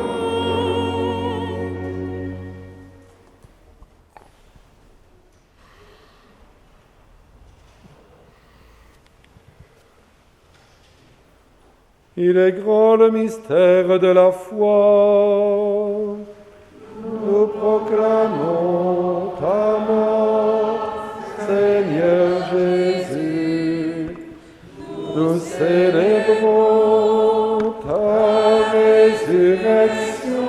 Il est grand le mystère de la foi. Nous proclamons ta mort, Seigneur Jésus. Nous célébrons ta résurrection.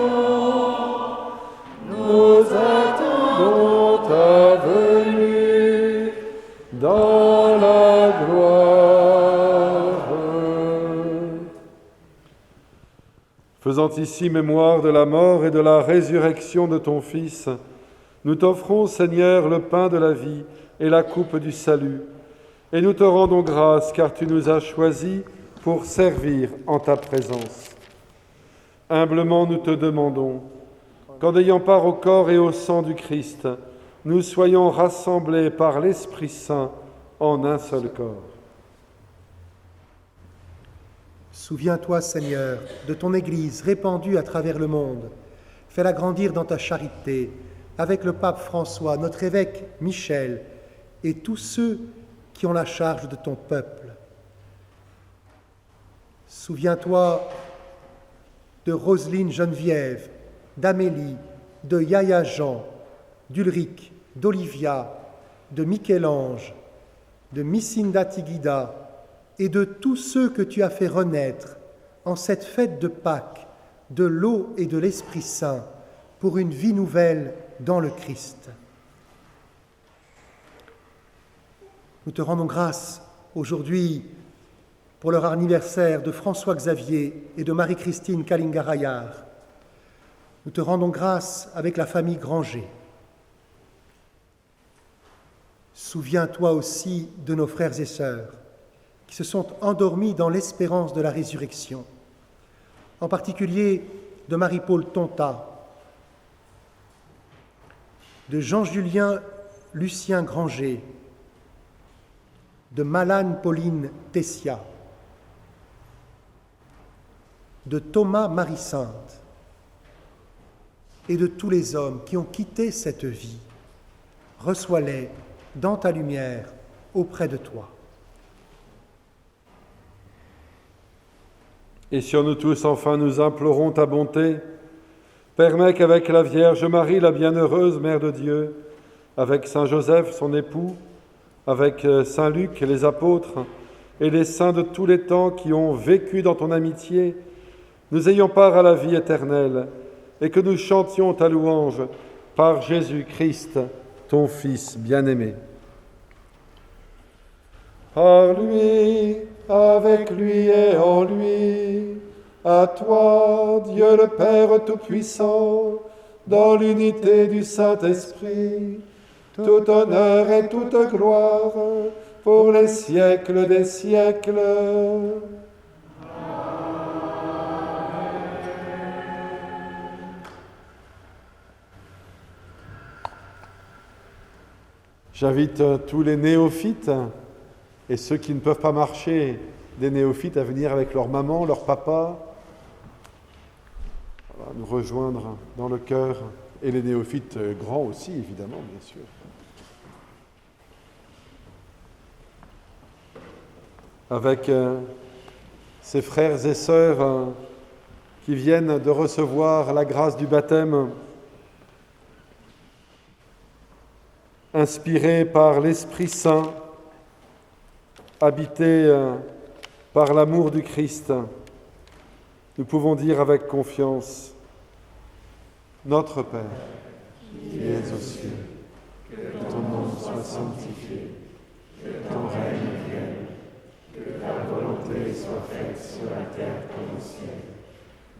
Nous attendons ta venue dans la gloire. Faisant ici mémoire de la mort et de la résurrection de ton Fils, nous t'offrons, Seigneur, le pain de la vie et la coupe du salut. Et nous te rendons grâce, car tu nous as choisis pour servir en ta présence. Humblement, nous te demandons qu'en ayant part au corps et au sang du Christ, nous soyons rassemblés par l'Esprit Saint en un seul corps. Souviens-toi, Seigneur, de ton Église répandue à travers le monde. Fais-la grandir dans ta charité, avec le pape François, notre évêque Michel, et tous ceux qui ont la charge de ton peuple. Souviens-toi de Roselyne Geneviève, d'Amélie, de Yaya Jean, d'Ulrich, d'Olivia, de Michel-Ange, de Missinda Tigida et de tous ceux que tu as fait renaître en cette fête de Pâques, de l'eau et de l'Esprit Saint, pour une vie nouvelle dans le Christ. Nous te rendons grâce aujourd'hui pour leur anniversaire de François-Xavier et de Marie-Christine Kalinga-Rayard. Nous te rendons grâce avec la famille Granger. Souviens-toi aussi de nos frères et sœurs qui se sont endormis dans l'espérance de la résurrection, en particulier de Marie-Paul Tonta, de Jean-Julien Lucien Granger, de Malane Pauline Tessia, de Thomas Marie-Sainte et de tous les hommes qui ont quitté cette vie. Reçois-les dans ta lumière auprès de toi. Et sur nous tous, enfin, nous implorons ta bonté. Permets qu'avec la Vierge Marie, la bienheureuse Mère de Dieu, avec Saint Joseph, son époux, avec Saint Luc et les apôtres, et les saints de tous les temps qui ont vécu dans ton amitié, nous ayons part à la vie éternelle, et que nous chantions ta louange par Jésus-Christ, ton Fils bien-aimé. Par lui, avec lui et en lui, à toi, Dieu le Père Tout-Puissant, dans l'unité du Saint-Esprit, tout honneur et toute gloire pour les siècles des siècles. J'invite tous les néophytes et ceux qui ne peuvent pas marcher des néophytes à venir avec leur maman, leur papa, voilà, nous rejoindre dans le cœur, et les néophytes grands aussi, évidemment, bien sûr. Avec ces frères et sœurs qui viennent de recevoir la grâce du baptême, inspirés par l'Esprit Saint, habités par l'amour du Christ, nous pouvons dire avec confiance: Notre Père, qui es aux cieux, que ton nom soit sanctifié, que ton règne vienne, que ta volonté soit faite sur la terre comme au ciel.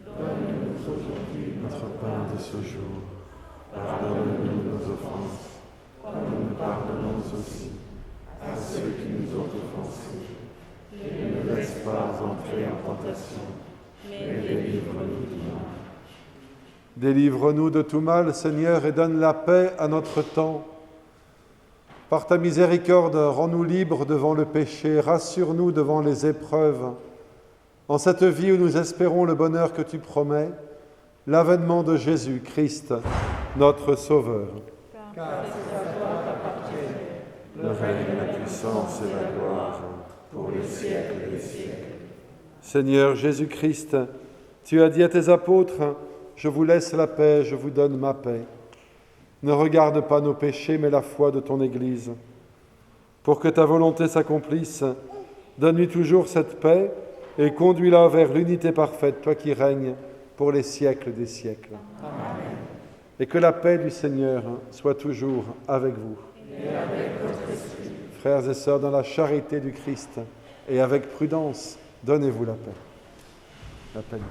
Donne-nous aujourd'hui notre pain de ce jour. Pardonne-nous nos offenses, comme nous pardonnons aussi à ceux qui nous ont offensés. Et ne nous laisse pas entrer en tentation, mais délivre-nous du mal. Délivre-nous de tout mal, Seigneur, et donne la paix à notre temps. Par ta miséricorde, rends-nous libres devant le péché, rassure-nous devant les épreuves. En cette vie où nous espérons le bonheur que tu promets, l'avènement de Jésus-Christ, notre Sauveur. Car c'est à toi qu'appartiennent le règne, la puissance et la gloire pour les siècles des siècles. Seigneur Jésus-Christ, tu as dit à tes apôtres: je vous laisse la paix, je vous donne ma paix. Ne regarde pas nos péchés, mais la foi de ton Église. Pour que ta volonté s'accomplisse, donne-lui toujours cette paix et conduis-la vers l'unité parfaite, toi qui règnes pour les siècles des siècles. Amen. Et que la paix du Seigneur soit toujours avec vous. Et avec votre esprit. Frères et sœurs, dans la charité du Christ et avec prudence, donnez-vous la paix. La paix du Christ.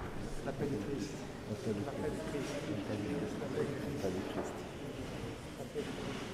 La paix du Christ. La paix du Christ. La paix du Christ. La paix du Christ. La paix du Christ.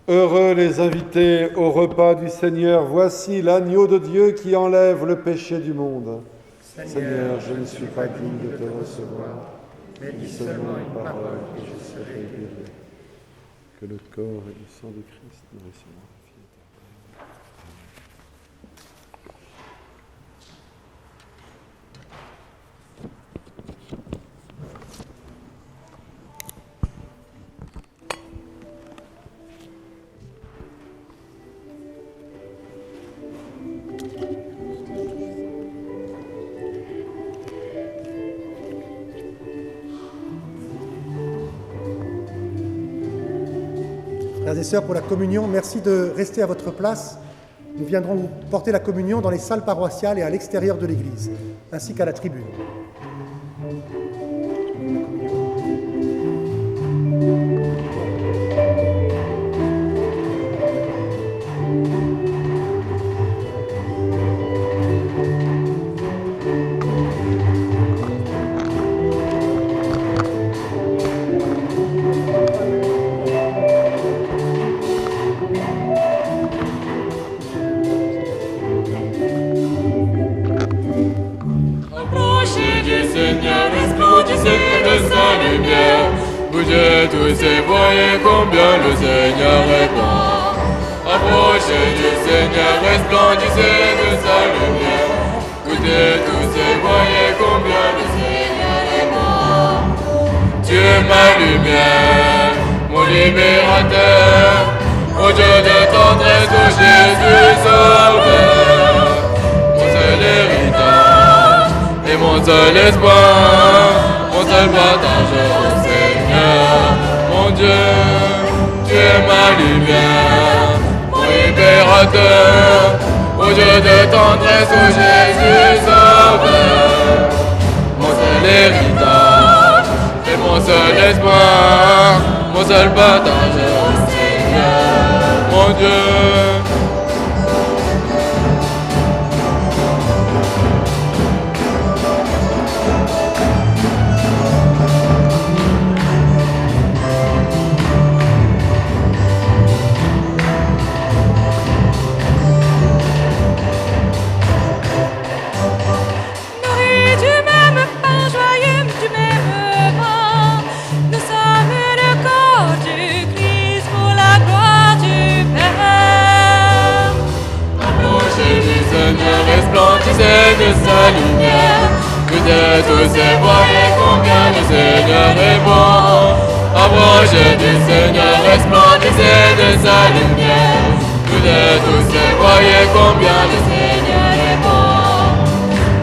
Heureux les invités au repas du Seigneur. Voici l'agneau de Dieu qui enlève le péché du monde. Seigneur, je ne suis pas digne de te recevoir, mais dis seulement une parole et je serai guéri. Que le corps et le sang de Christ nous recevront. Frères et sœurs, pour la communion, merci de rester à votre place. Nous viendrons vous porter la communion dans les salles paroissiales et à l'extérieur de l'église, ainsi qu'à la tribune. Bougez tous et voyez combien le Seigneur est bon. Approchez du Seigneur, resplendissez de sa lumière. Goûtez tous et voyez combien le Seigneur est bon. Tu es ma lumière, mon libérateur, mon Dieu de tendresse, ô Jésus sauveur. Mon seul héritage et mon seul espoir, mon seul partage au Seigneur, mon Dieu. Tu es ma lumière, mon libérateur, mon Dieu de tendresse, ô Jésus sauveur. Mon seul héritage et mon seul espoir, mon seul partage au Seigneur, mon Dieu. Resplendissez de sa lumière, goûtez tous et voyez combien le Seigneur est bon. Approchez du Seigneur, resplendissez de sa lumière, goûtez tous et voyez combien le Seigneur est bon.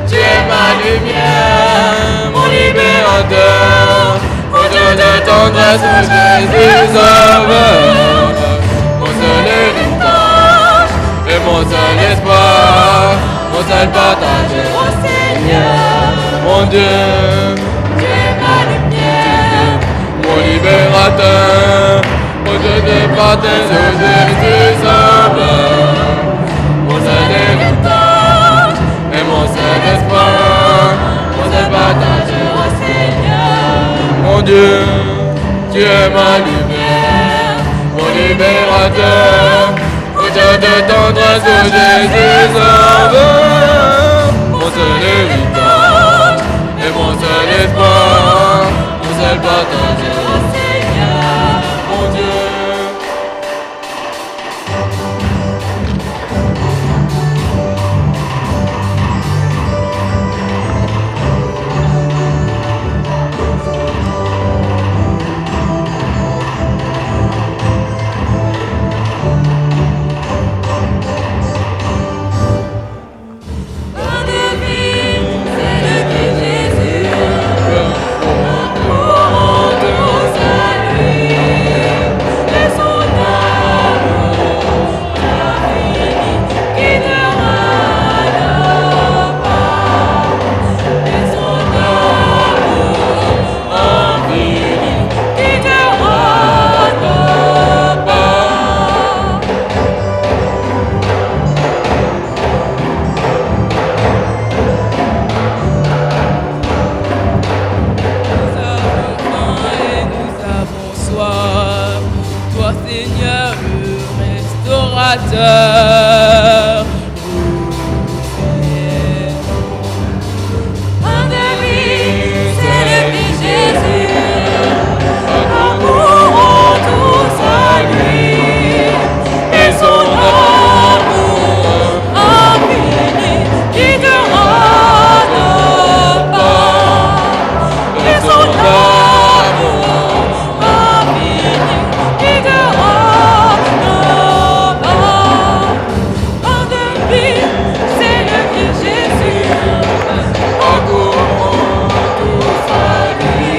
Tu es ma lumière, mon libérateur, mon Dieu de tendresse, ô Jésus sauveur. Mon seul héritage et mon seul espoir, mon seul partage au Seigneur, mon Dieu. Tu es ma lumière, mon libérateur, mon Dieu de partage, ô Jésus sauveur. Mon seul héritage et mon seul espoir, mon seul partage au Seigneur, mon Dieu. Tu es ma lumière, mon libérateur, mon Dieu de tendresse, ô Jésus sauveur. Mon seul héritage et mon seul espoir, mon seul partage au Seigneur, mon Dieu. l'adorateur. Un de lui, c'est le Christ Jésus. Accourons tous à lui. Et son amour infini guidera nos pas. Et son amour infini guidera nos pas. Un de lui, c'est le Christ Jésus. Accourons tous à lui.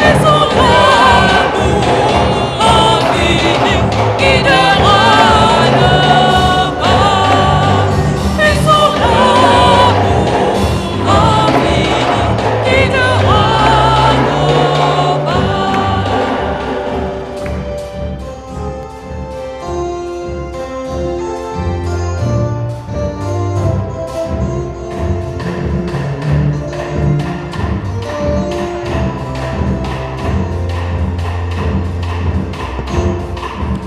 Et son amour infini guidera nos pas. Et son amour infini guidera nos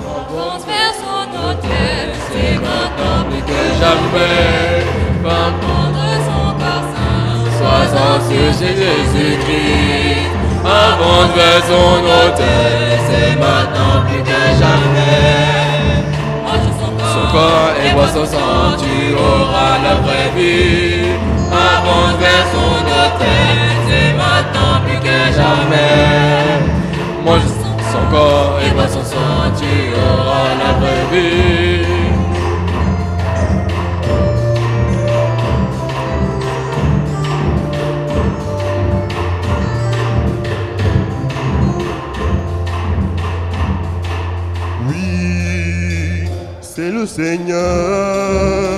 Avance vers son autel, c'est maintenant plus que Jamais, pas prendre son corps saint. sois sur Jésus-Christ. Avance vers son autel, c'est maintenant plus que jamais. Mange Son corps et bois son sang, tu auras la vraie vie. Avance vers son autel, c'est maintenant plus que jamais. Mange son corps et bois son sang, tu auras la vraie vie. Oui, c'est le Seigneur,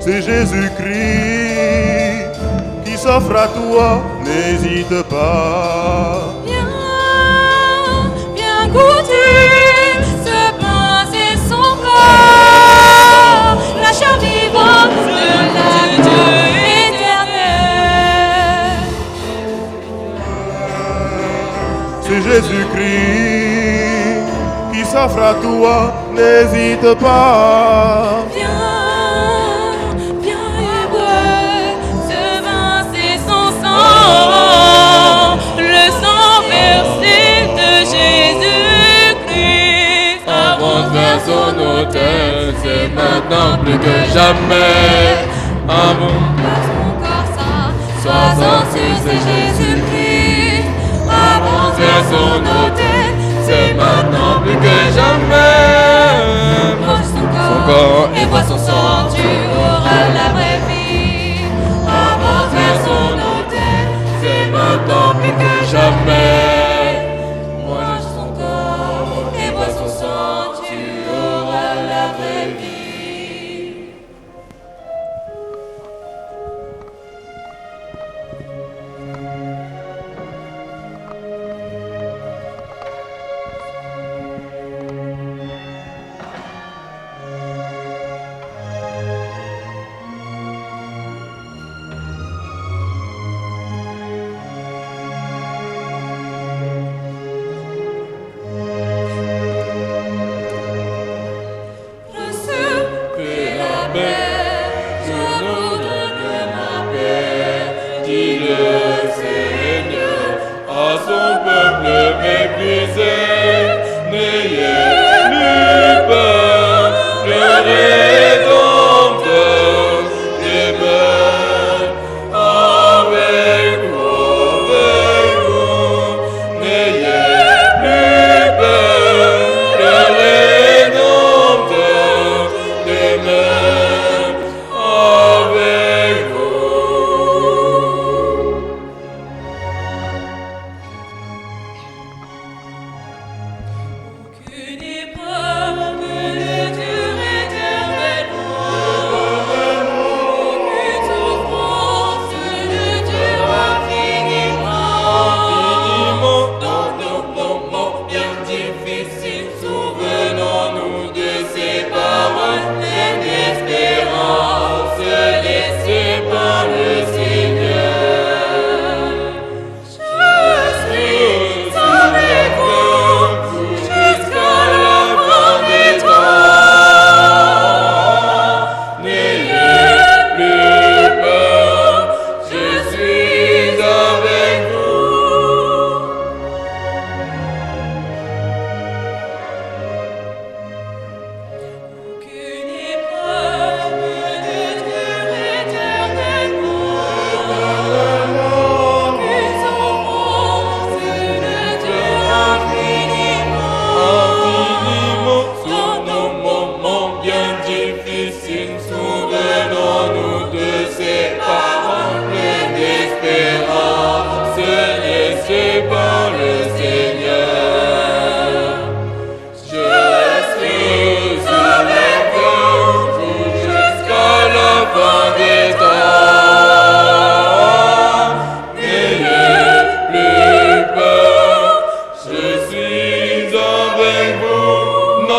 c'est Jésus-Christ qui s'offre à toi, n'hésite pas. Viens goûter ce pain, c'est son corps, la chair vivante de la Dieu éternel. C'est Jésus-Christ qui s'offre à toi, n'hésite pas. Viens et bois ce vin, c'est son sang, le sang versé de Jésus-Christ. Avance vers son autel, c'est maintenant plus que jamais. Avance Par son corps saint, sois-en sûr, c'est Jésus-Christ. Avance vers son autel, c'est maintenant plus que jamais. mange son Son corps et bois son sang, tu auras la vraie vie. Avance vers son autel, c'est maintenant plus que jamais. mange son corps et bois son sang, tu auras la vraie vie.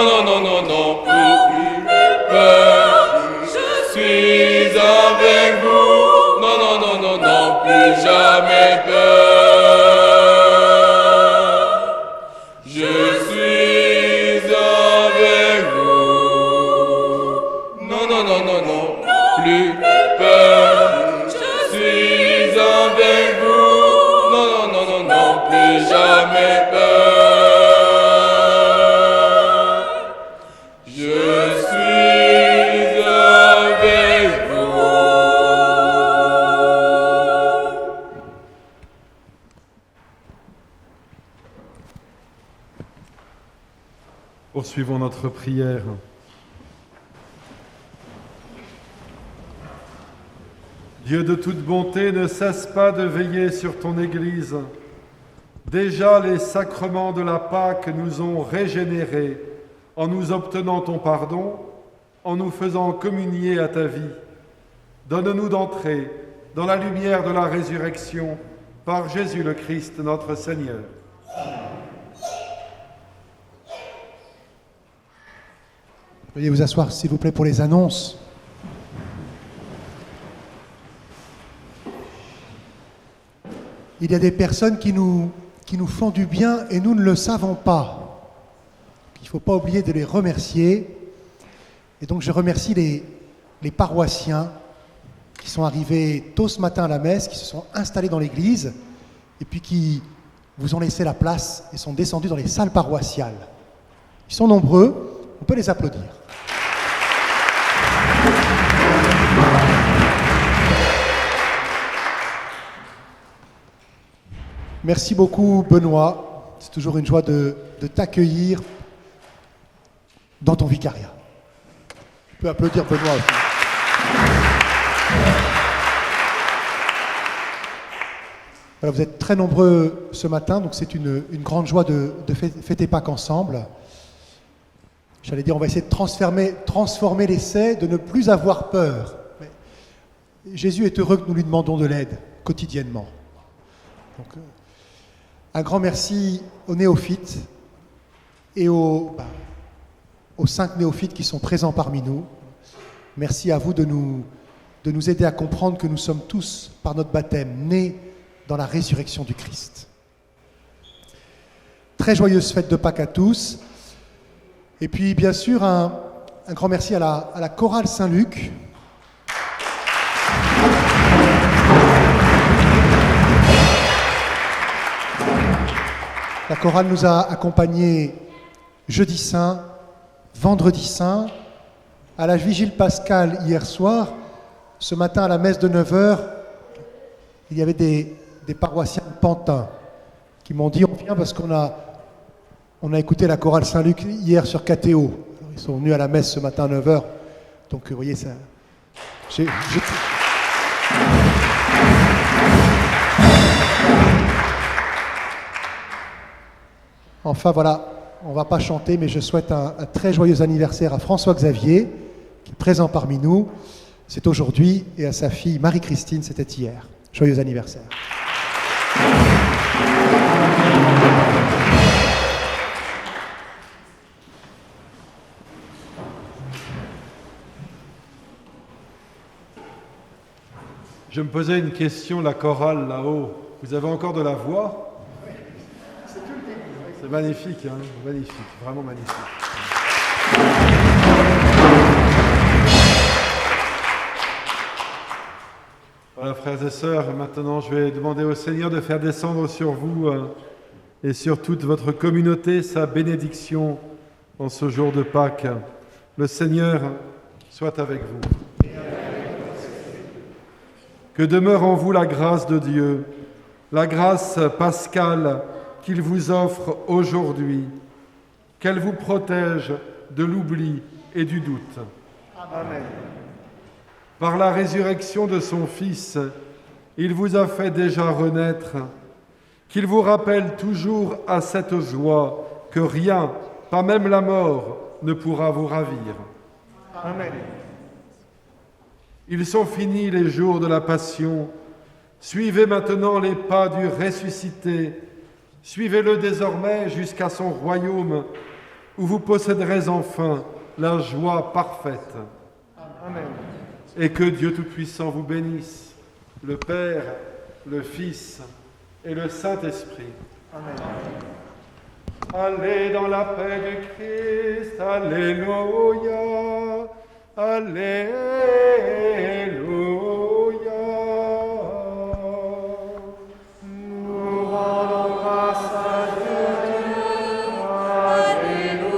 non, non, non, non, plus peur. Je suis avec vous. Non, non, non, non, non, plus jamais peur. Je suis avec vous. Non, non, non, non, non, plus peur. Je suis avec vous. Non, non, non, non, non, plus jamais peur. Je suis avec vous. Poursuivons notre prière. Dieu de toute bonté, ne cesse pas de veiller sur ton Église. Déjà les sacrements de la Pâque nous ont régénérés en nous obtenant ton pardon, en nous faisant communier à ta vie. Donne-nous d'entrer dans la lumière de la résurrection par Jésus le Christ, notre Seigneur. Veuillez vous asseoir, s'il vous plaît, pour les annonces. Il y a des personnes qui nous font du bien et nous ne le savons pas. Il ne faut pas oublier de les remercier. Et donc je remercie les paroissiens qui sont arrivés tôt ce matin à la messe, qui se sont installés dans l'église et puis qui vous ont laissé la place et sont descendus dans les salles paroissiales. Ils sont nombreux, on peut les applaudir. Merci beaucoup Benoît, c'est toujours une joie de t'accueillir dans ton vicariat. On peut applaudir Benoît aussi. Voilà, vous êtes très nombreux ce matin, donc c'est une grande joie de fêter Pâques ensemble. J'allais dire, on va essayer de transformer l'essai, de ne plus avoir peur. Mais Jésus est heureux que nous lui demandons de l'aide quotidiennement. Donc, un grand merci aux néophytes et aux 5 néophytes qui sont présents parmi nous. Merci à vous de nous aider à comprendre que nous sommes tous, par notre baptême, nés dans la résurrection du Christ. Très joyeuse fête de Pâques à tous. Et puis, bien sûr, un grand merci à la chorale Saint-Luc. La chorale nous a accompagnés jeudi saint, vendredi saint, à la vigile pascale hier soir. Ce matin, à la messe de 9h, il y avait des paroissiens de Pantin qui m'ont dit on vient parce qu'on a écouté la chorale Saint-Luc hier sur KTO. Ils sont venus à la messe ce matin à 9h. Donc, vous voyez, ça. Enfin, voilà, on ne va pas chanter, mais je souhaite un très joyeux anniversaire à François Xavier, qui est présent parmi nous. C'est aujourd'hui, et à sa fille Marie-Christine, c'était hier. Joyeux anniversaire. Je me posais une question, la chorale là-haut. Vous avez encore de la voix ? C'est magnifique, hein, magnifique, vraiment magnifique. Voilà, frères et sœurs, maintenant je vais demander au Seigneur de faire descendre sur vous et sur toute votre communauté sa bénédiction en ce jour de Pâques. Le Seigneur soit avec vous. Que demeure en vous la grâce de Dieu, la grâce pascale qu'il vous offre aujourd'hui, qu'elle vous protège de l'oubli et du doute. Amen. Par la résurrection de son Fils, il vous a fait déjà renaître, qu'il vous rappelle toujours à cette joie que rien, pas même la mort, ne pourra vous ravir. Amen. Ils sont finis les jours de la Passion. Suivez maintenant les pas du ressuscité. Suivez-le désormais jusqu'à son royaume, où vous posséderez enfin la joie parfaite. Amen. Et que Dieu Tout-Puissant vous bénisse, le Père, le Fils et le Saint-Esprit. Amen. Allez dans la paix du Christ, alléluia, alléluia. Nous rendons grâce à Dieu, alléluia,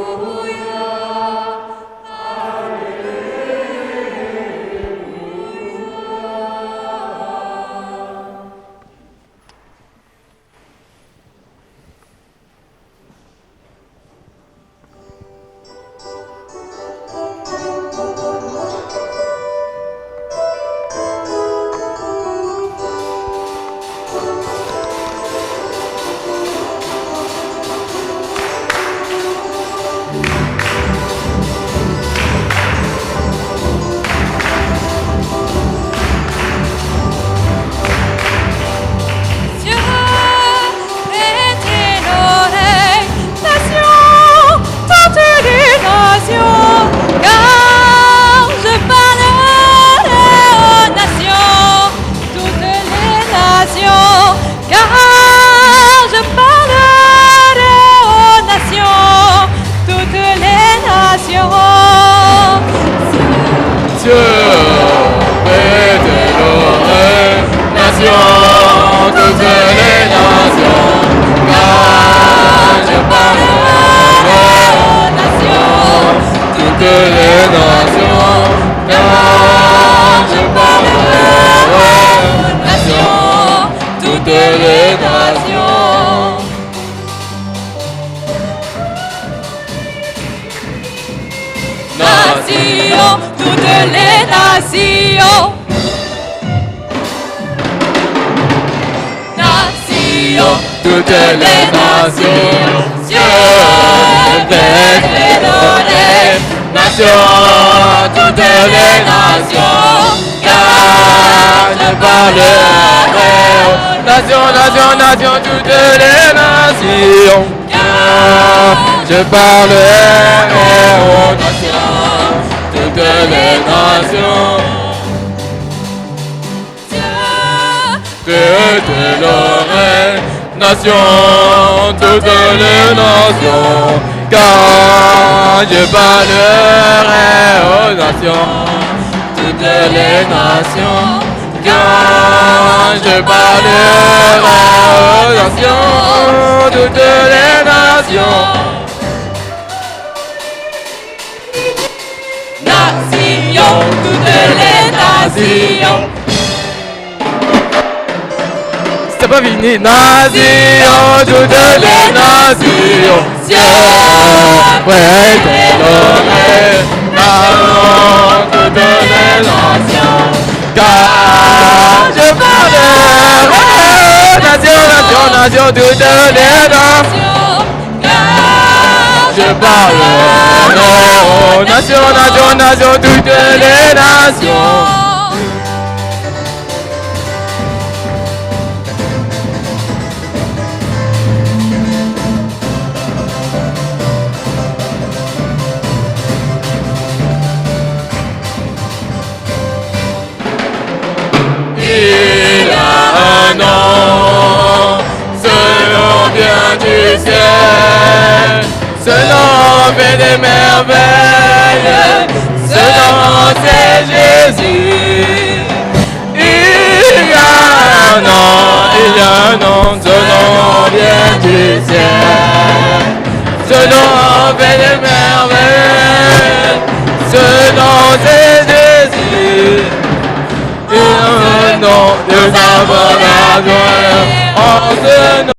toutes les nations, Dieu fait honorer, nations, toutes les nations, car je parlerai aux nations, nations, nations, toutes les nations, car je parlerai aux nations, toutes les nations. Toutes l'oreille, nations, toutes les nations, car je parlerai aux nations, toutes les nations, car je parlerai aux nations, toutes les nations. Nations, toutes les nations. C'est pas fini. Nations, toutes les nations, ciel, prête l'oreille. Nations, toutes les nations, car je parlerai. Nations, nations, nations, toutes les nations, car je parlerai aux nations, nations, nations, toutes les nations. Il y a un nom, ce nom vient du ciel, ce nom fait des merveilles, ce nom c'est Jésus. Il y a un nom, ce nom vient du ciel, ce nom fait des merveilles, ce nom c'est Jésus. Il y a un nom, nous avons la gloire en ce nom.